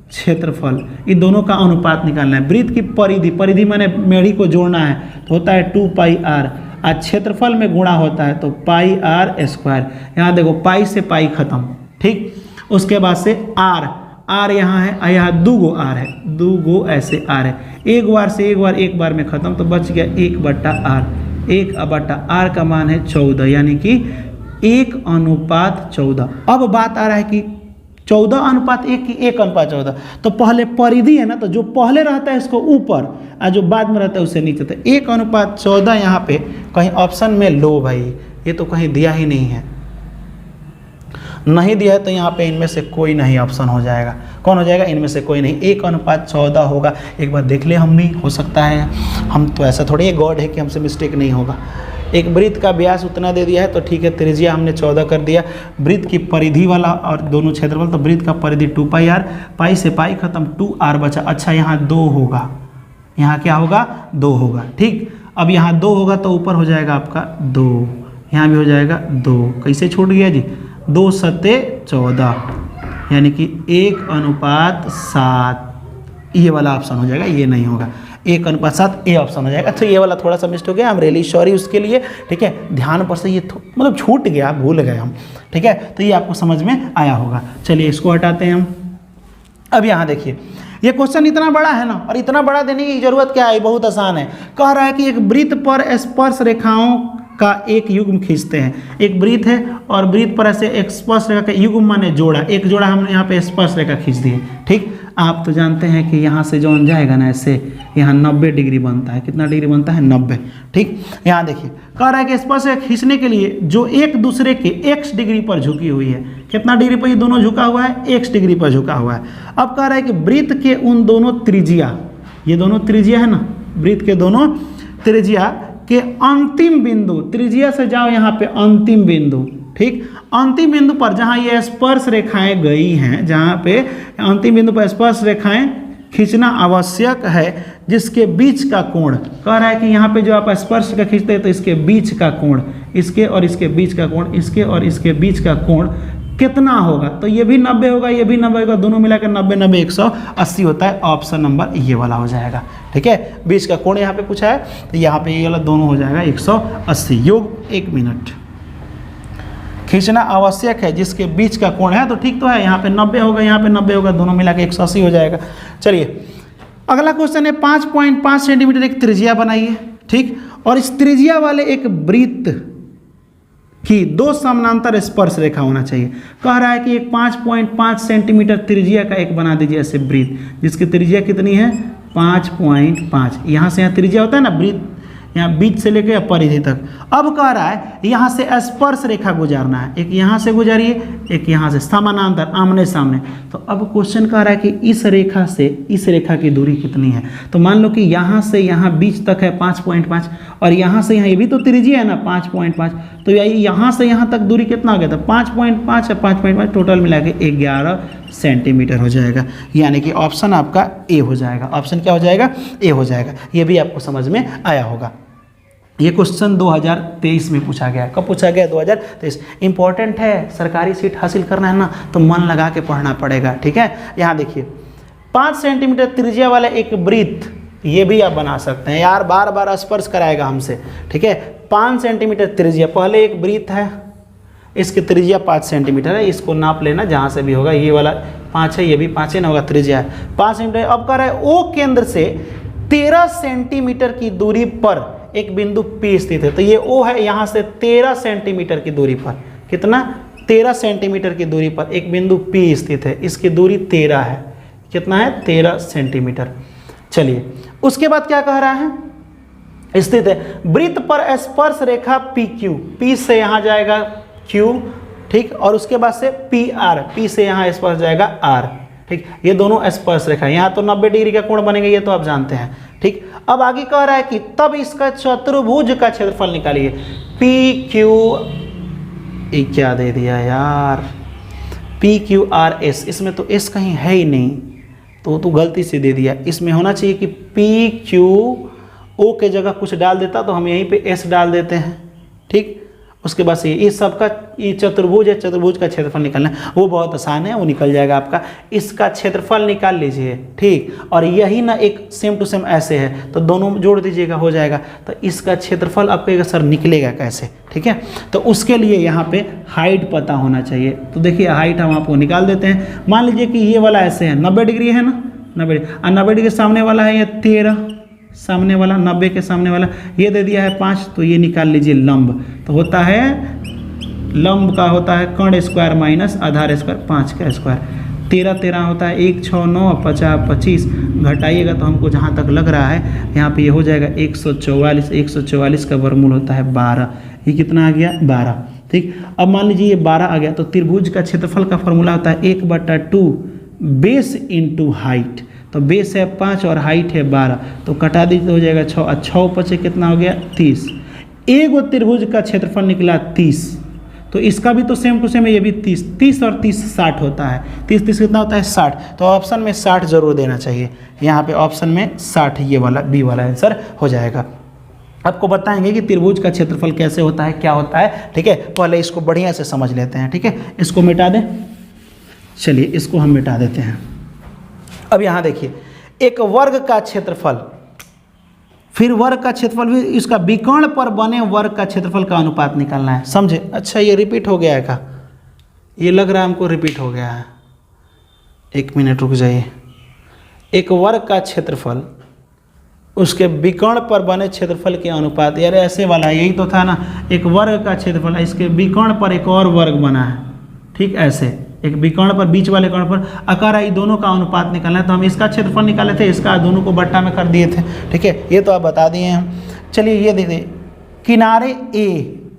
क्षेत्रफल, इन दोनों का अनुपात निकालना है। वृत्त की परिधि, परिधि माने मेढ़ी को जोड़ना है, तो होता है 2πr, और क्षेत्रफल में गुणा होता है तो πr²। यहाँ देखो पाई से पाई खत्म, ठीक। उसके बाद से r, r यहाँ है, यहाँ 2 गो r है, 2 गो ऐसे r है, एक बार से एक बार में खत्म, तो बच गया 1/r। 1/r का मान है 14, यानी कि 1:14। अब बात आ रहा है कि 14:1 की 1:14। तो पहले परिधि है ना, तो जो पहले रहता है इसको ऊपर और जो बाद में रहता है उससे नीचे। तो 1:14 यहाँ पे कहीं ऑप्शन में लो भाई, ये तो कहीं दिया ही नहीं है, नहीं दिया है तो यहाँ पे इनमें से कोई नहीं ऑप्शन हो जाएगा। कौन हो जाएगा? इनमें से कोई नहीं, 1:14 होगा। एक बार देख ले, हम भी हो सकता है, हम तो ऐसा थोड़ी है गॉड है कि हमसे मिस्टेक नहीं होगा। एक वृत्त का व्यास उतना दे दिया है तो ठीक है, त्रिज्या हमने 14 कर दिया। वृत्त की परिधि वाला और दोनों क्षेत्रफल, तो वृत्त का परिधि 2πr, पाई से पाई खत्म, 2r बचा। अच्छा यहाँ 2 होगा, यहाँ क्या होगा? 2 होगा, ठीक। अब यहाँ 2 होगा तो ऊपर हो जाएगा आपका 2, यहाँ भी हो जाएगा 2। कैसे छूट गया जी? 2 सत्ते 14, यानी कि 1:7, ये वाला ऑप्शन हो जाएगा, ये नहीं होगा। 1:7 ये ऑप्शन हो जाएगा। तो ये वाला थोड़ा सा मिस्टेक हो गया, हम रियली सॉरी उसके लिए, ठीक है। ध्यान पर से ये मतलब छूट गया, भूल गए हम, ठीक है। तो ये आपको समझ में आया होगा। चलिए इसको हटाते हैं हम। अब यहाँ देखिए, ये क्वेश्चन इतना बड़ा है ना, और इतना बड़ा देने की जरूरत क्या है, बहुत आसान है। कह रहा है कि एक वृत्त पर स्पर्श रेखाओं का एक युग्म खींचते हैं। एक वृत्त है और वृत्त पर ऐसे एक स्पर्श रेखा का युग्म माने जोड़ा, एक जोड़ा हमने यहाँ पे स्पर्श रेखा खींच दी है, ठीक। आप तो जानते हैं कि यहाँ से जो जाएगा ना ऐसे, यहाँ 90 डिग्री बनता है। कितना डिग्री बनता है? 90, ठीक। यहाँ देखिए, कह रहा है कि स्पर्श रेखा खींचने के लिए जो एक दूसरे के x डिग्री पर झुकी हुई है। कितना डिग्री पर ये दोनों झुका हुआ है? x डिग्री पर झुका हुआ है। अब कह रहा है कि वृत्त के उन दोनों त्रिज्या, ये दोनों त्रिज्या है ना, वृत्त के दोनों त्रिज्या के अंतिम बिंदु, त्रिज्या से जाओ यहाँ पे अंतिम बिंदु, ठीक। अंतिम बिंदु पर जहाँ ये स्पर्श रेखाएं गई हैं, जहाँ पे अंतिम बिंदु पर स्पर्श रेखाएं खींचना आवश्यक है, जिसके बीच का कोण, कह रहा है कि यहाँ पे जो आप स्पर्श का खींचते हैं तो इसके बीच का कोण, इसके और इसके बीच का कोण, इसके और इसके बीच का कोण कितना होगा? तो ये भी 90 होगा, ये भी 90 होगा, दोनों मिलाकर 90 90 180 होता है। ऑप्शन नंबर ये वाला हो जाएगा, ठीक है। बीच का कोण यहाँ पे पूछा है, तो यहाँ पे ये वाला दोनों हो जाएगा 180। योग 1 मिनट। खींचना आवश्यक है जिसके बीच का कोण है, तो ठीक तो है, यहाँ पे 90 होगा, यहाँ पे 90 होगा, दोनों मिला के 180 हो जाएगा। चलिए अगला क्वेश्चन है, 5.5 सेंटीमीटर एक त्रिज्या बनाइए, ठीक। और इस त्रिज्या वाले एक वृत्त की 2 समानांतर स्पर्श रेखा होना चाहिए। कह रहा है कि एक 5.5 सेंटीमीटर त्रिज्या का एक बना दीजिए ऐसे वृत्त, जिसकी त्रिज्या कितनी है? 5.5। यहाँ से यहाँ त्रिज्या होता है ना वृत्त, यहाँ बीच से लेकर परिधि तक। अब कह रहा है यहाँ से स्पर्श रेखा गुजारना है, एक यहाँ से गुजारिए, एक यहाँ से, समानांतर, आमने सामने। तो अब क्वेश्चन कह रहा है कि इस रेखा से इस रेखा की दूरी कितनी है। तो मान लो कि यहाँ से यहाँ बीच तक है 5.5, और यहाँ से यहाँ, ये भी तो त्रिज्या है ना 5.5, तो यहाँ से यहाँ तक दूरी कितना हो गया था? 5.5 है, 5.5 टोटल मिला के 11 सेंटीमीटर हो जाएगा। यानी कि ऑप्शन आपका ए हो जाएगा। ऑप्शन क्या हो जाएगा? ए हो जाएगा। ये भी आपको समझ में आया होगा। ये क्वेश्चन 2023 में पूछा गया। कब पूछा गया? 2023। इंपॉर्टेंट है, सरकारी सीट हासिल करना है ना, तो मन लगा के पढ़ना पड़ेगा, ठीक है। यहाँ देखिए, 5 सेंटीमीटर त्रिज्या वाला एक वृत्त, ये भी आप बना सकते हैं यार, बार बार स्पर्श कराएगा हमसे, ठीक है। 5 सेंटीमीटर त्रिज्या, पहले एक वृत्त है, इसकी त्रिज्या 5 सेंटीमीटर है, इसको नाप लेना जहाँ से भी होगा। ये वाला 5 है, ये भी 5 है ना, होगा त्रिज्या है 5 सेंटीमीटर। अब कह रहा है ओ केंद्र से 13 सेंटीमीटर की दूरी पर एक बिंदु P स्थित है। तो ये O है, यहाँ से 13 सेंटीमीटर की दूरी पर, कितना? 13 सेंटीमीटर की दूरी पर एक बिंदु P स्थित है, इसकी दूरी 13 है। कितना है? 13 सेंटीमीटर। चलिए उसके बाद क्या कह रहा है? स्थित है वृत्त पर स्पर्श रेखा PQ, P से यहाँ जाएगा Q, ठीक, और उसके बाद से PR, P से यहाँ स्पर्श जाएगा R, ठीक। ये दोनों स्पर्श रेखा, यहाँ तो 90 डिग्री का कोण बनेगा, ये तो आप जानते हैं, ठीक। अब आगे कह रहा है कि तब इसका चतुर्भुज का क्षेत्रफल निकालिए। PQ, ये क्या दे दिया यार, PQRS, इसमें तो S कहीं है ही नहीं, तो गलती से दे दिया। इसमें होना चाहिए कि पी क्यू ओ के जगह कुछ डाल देता तो हम यहीं पे एस डाल देते हैं, ठीक। उसके बाद से इस सबका ये चतुर्भुज है, चतुर्भुज का क्षेत्रफल निकालना है, वो बहुत आसान है, वो निकल जाएगा आपका। इसका क्षेत्रफल निकाल लीजिए, ठीक। और यही ना एक सेम टू सेम ऐसे है तो दोनों जोड़ दीजिएगा, हो जाएगा। तो इसका क्षेत्रफल आपको सर निकलेगा कैसे, ठीक है। तो उसके लिए यहाँ पे हाइट पता होना चाहिए। तो देखिए हाइट हम आपको निकाल देते हैं। मान लीजिए कि ये वाला ऐसे है, 90 डिग्री है ना, 90 डिग्री, और 90 डिग्री सामने वाला है ये 13, सामने वाला 90 के सामने वाला ये दे दिया है 5, तो ये निकाल लीजिए लंब। तो होता है लंब का होता है कर्ण स्क्वायर माइनस आधार स्क्वायर 5 का स्क्वायर। 13 13 होता है 1 6 9 50 25, घटाइएगा तो हमको जहाँ तक लग रहा है यहाँ पे ये हो जाएगा 144। 144 का वर्गमूल होता है 12। ये कितना आ गया 12, ठीक। अब मान लीजिए ये 12 आ गया तो त्रिभुज का क्षेत्रफल का फॉर्मूला होता है 1/2 बेस इंटू हाइट। तो बेस है 5 और हाइट है 12, तो कटा दीजिए तो हो जाएगा 6 और 6 पचे कितना हो गया 30। एक त्रिभुज का क्षेत्रफल निकला 30, तो इसका भी तो सेम टू सेम है, ये भी 30। 30 और 30 60 होता है। 30 30 कितना होता है 60, तो ऑप्शन में 60 जरूर देना चाहिए। यहाँ पे ऑप्शन में 60 ये वाला बी वाला आंसर हो जाएगा। आपको बताएंगे कि त्रिभुज का क्षेत्रफल कैसे होता है, क्या होता है, ठीक है। पहले इसको बढ़िया से समझ लेते हैं, ठीक है। इसको मिटा दें, चलिए इसको हम मिटा देते हैं। अब यहाँ देखिए एक वर्ग का क्षेत्रफल, फिर वर्ग का क्षेत्रफल भी इसका विकर्ण पर बने वर्ग का क्षेत्रफल का अनुपात निकालना है, समझे। अच्छा ये रिपीट हो गया है का, ये लग रहा है हमको रिपीट हो गया है। 1 मिनट रुक जाइए। एक वर्ग का क्षेत्रफल उसके विकर्ण पर बने क्षेत्रफल के अनुपात, यार ऐसे वाला यही तो था ना, एक वर्ग का क्षेत्रफल इसके विकर्ण पर एक और वर्ग बना है, ठीक। ऐसे एक विकर्ण पर बीच वाले कर्ण पर आकार आई, दोनों का अनुपात निकालना है। तो हम इसका क्षेत्रफल निकाले थे, इसका दोनों को बट्टा में कर दिए थे, ठीक है। ये तो आप बता दिए हम। चलिए ये देखिए किनारे ए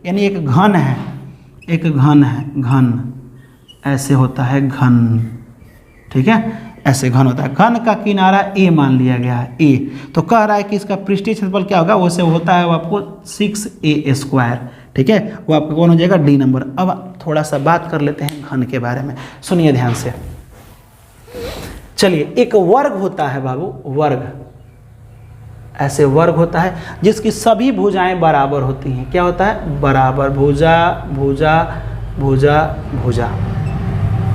यानी एक घन है, एक घन है, घन ऐसे होता है घन, ठीक है। ऐसे घन होता है, घन का किनारा ए मान लिया गया है ए। तो कह रहा है कि इसका पृष्ठीय क्षेत्रफल क्या होगा, वैसे होता है वो आपको 6a², ठीक है। वो आपको कौन हो जाएगा डी नंबर। अब थोड़ा सा बात कर लेते हैं घन के बारे में, सुनिए ध्यान से। चलिए एक वर्ग होता है बाबू, वर्ग ऐसे वर्ग होता है जिसकी सभी भुजाएं बराबर होती हैं। क्या होता है बराबर, भुजा भुजा भुजा भुजा,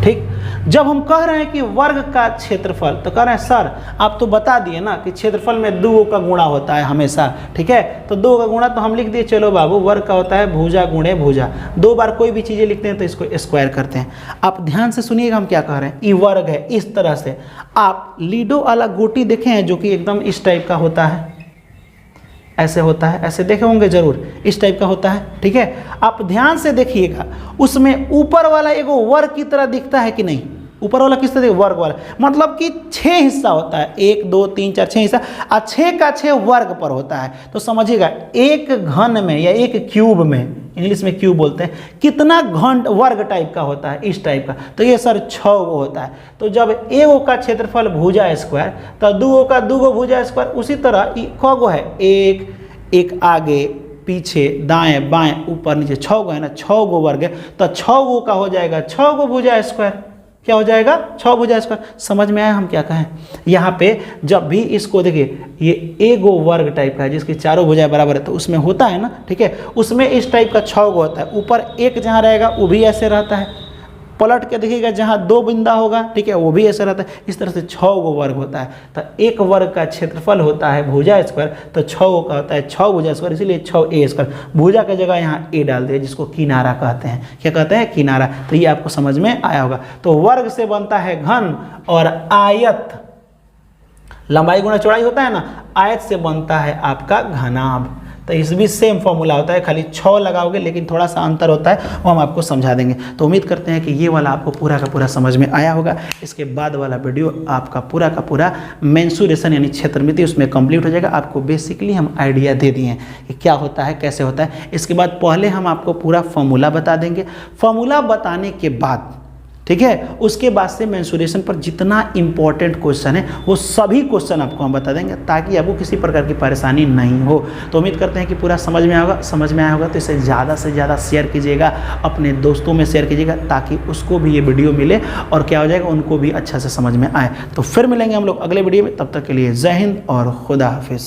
ठीक। जब हम कह रहे हैं कि वर्ग का क्षेत्रफल, तो कह रहे हैं सर आप तो बता दिए ना कि क्षेत्रफल में 2 का गुणा होता है हमेशा, ठीक है। तो 2 का गुणा तो हम लिख दिए, चलो बाबू वर्ग का होता है भुजा गुणे भुजा। 2 बार कोई भी चीज़ें लिखते हैं तो इसको स्क्वायर करते हैं। आप ध्यान से सुनिएगा हम क्या कह रहे हैं। ये वर्ग है, इस तरह से आप लीडो वाला गोटी देखे हैं जो कि एकदम इस टाइप का होता है, ऐसे होता है, ऐसे देखे होंगे जरूर, इस टाइप का होता है, ठीक है। आप ध्यान से देखिएगा, उसमें ऊपर वाला एगो वर्ग की तरह दिखता है कि नहीं, ऊपर वाला किस तरह वर्ग वाला, मतलब कि 6 हिस्सा होता है, 1 2 3 4 6 हिस्सा, और 6 का 6 वर्ग पर होता है। तो समझिएगा एक घन में या एक क्यूब में, इंग्लिश में क्यूब बोलते हैं, कितना घन वर्ग टाइप का होता है, इस टाइप का। तो ये सर 6 गो होता है। तो जब एगो का क्षेत्रफल भुजा स्क्वायर, तो 2 का 2 भुजा स्क्वायर। उसी तरह क गो है, एक आगे पीछे दाएं बाएं ऊपर नीचे, 6 गो है ना, 6 गो वर्ग है। तो 6 गो का हो जाएगा 6 गो भुजा स्क्वायर। क्या हो जाएगा 6 भुजा स्क्वायर। समझ में आया हम क्या कहें। यहाँ पे जब भी इसको देखिए, ये एगो वर्ग टाइप का है जिसकी चारों भुजाएं बराबर है, तो उसमें होता है ना, ठीक है। उसमें इस टाइप का 6 गो होता है। ऊपर एक जहाँ रहेगा वो भी ऐसे रहता है, पलट के देखिएगा जहाँ 2 बिंदा होगा, ठीक है, वो भी ऐसा रहता है। इस तरह से 6 गो वर्ग होता है। तो एक वर्ग का क्षेत्रफल होता है भुजा स्क्वायर, तो 6 गो का होता है 6 भुजा स्क्वायर, इसीलिए 6a स्क्वायर। भुजा की जगह यहाँ a डाल दिया, जिसको किनारा कहते हैं। क्या कहते हैं किनारा। तो ये आपको समझ में आया होगा। तो वर्ग से बनता है घन, और आयत लंबाई गुणा चौड़ाई होता है ना, आयत से बनता है आपका घनाभ। तो इस भी सेम फॉर्मूला होता है, खाली 6 लगाओगे, लेकिन थोड़ा सा अंतर होता है, वो हम आपको समझा देंगे। तो उम्मीद करते हैं कि ये वाला आपको पूरा का पूरा समझ में आया होगा। इसके बाद वाला वीडियो आपका पूरा का पूरा मेंसुरेशन यानी क्षेत्रमिति उसमें कंप्लीट हो जाएगा। आपको बेसिकली हम आइडिया दे दिए हैं कि क्या होता है, कैसे होता है। इसके बाद पहले हम आपको पूरा फॉर्मूला बता देंगे। फॉर्मूला बताने के बाद ठीक है। उसके बाद से मेंस्ट्रुएशन पर जितना इंपॉर्टेंट क्वेश्चन है वो सभी क्वेश्चन आपको हम बता देंगे, ताकि आपको किसी प्रकार की परेशानी नहीं हो। तो उम्मीद करते हैं कि पूरा समझ में आया होगा। तो इसे ज़्यादा से ज़्यादा शेयर कीजिएगा, अपने दोस्तों में शेयर कीजिएगा, ताकि उसको भी ये वीडियो मिले और क्या हो जाएगा, उनको भी अच्छा से समझ में आए। तो फिर मिलेंगे हम लोग अगले वीडियो में, तब तक के लिए जय हिंद और खुदा हाफिज़।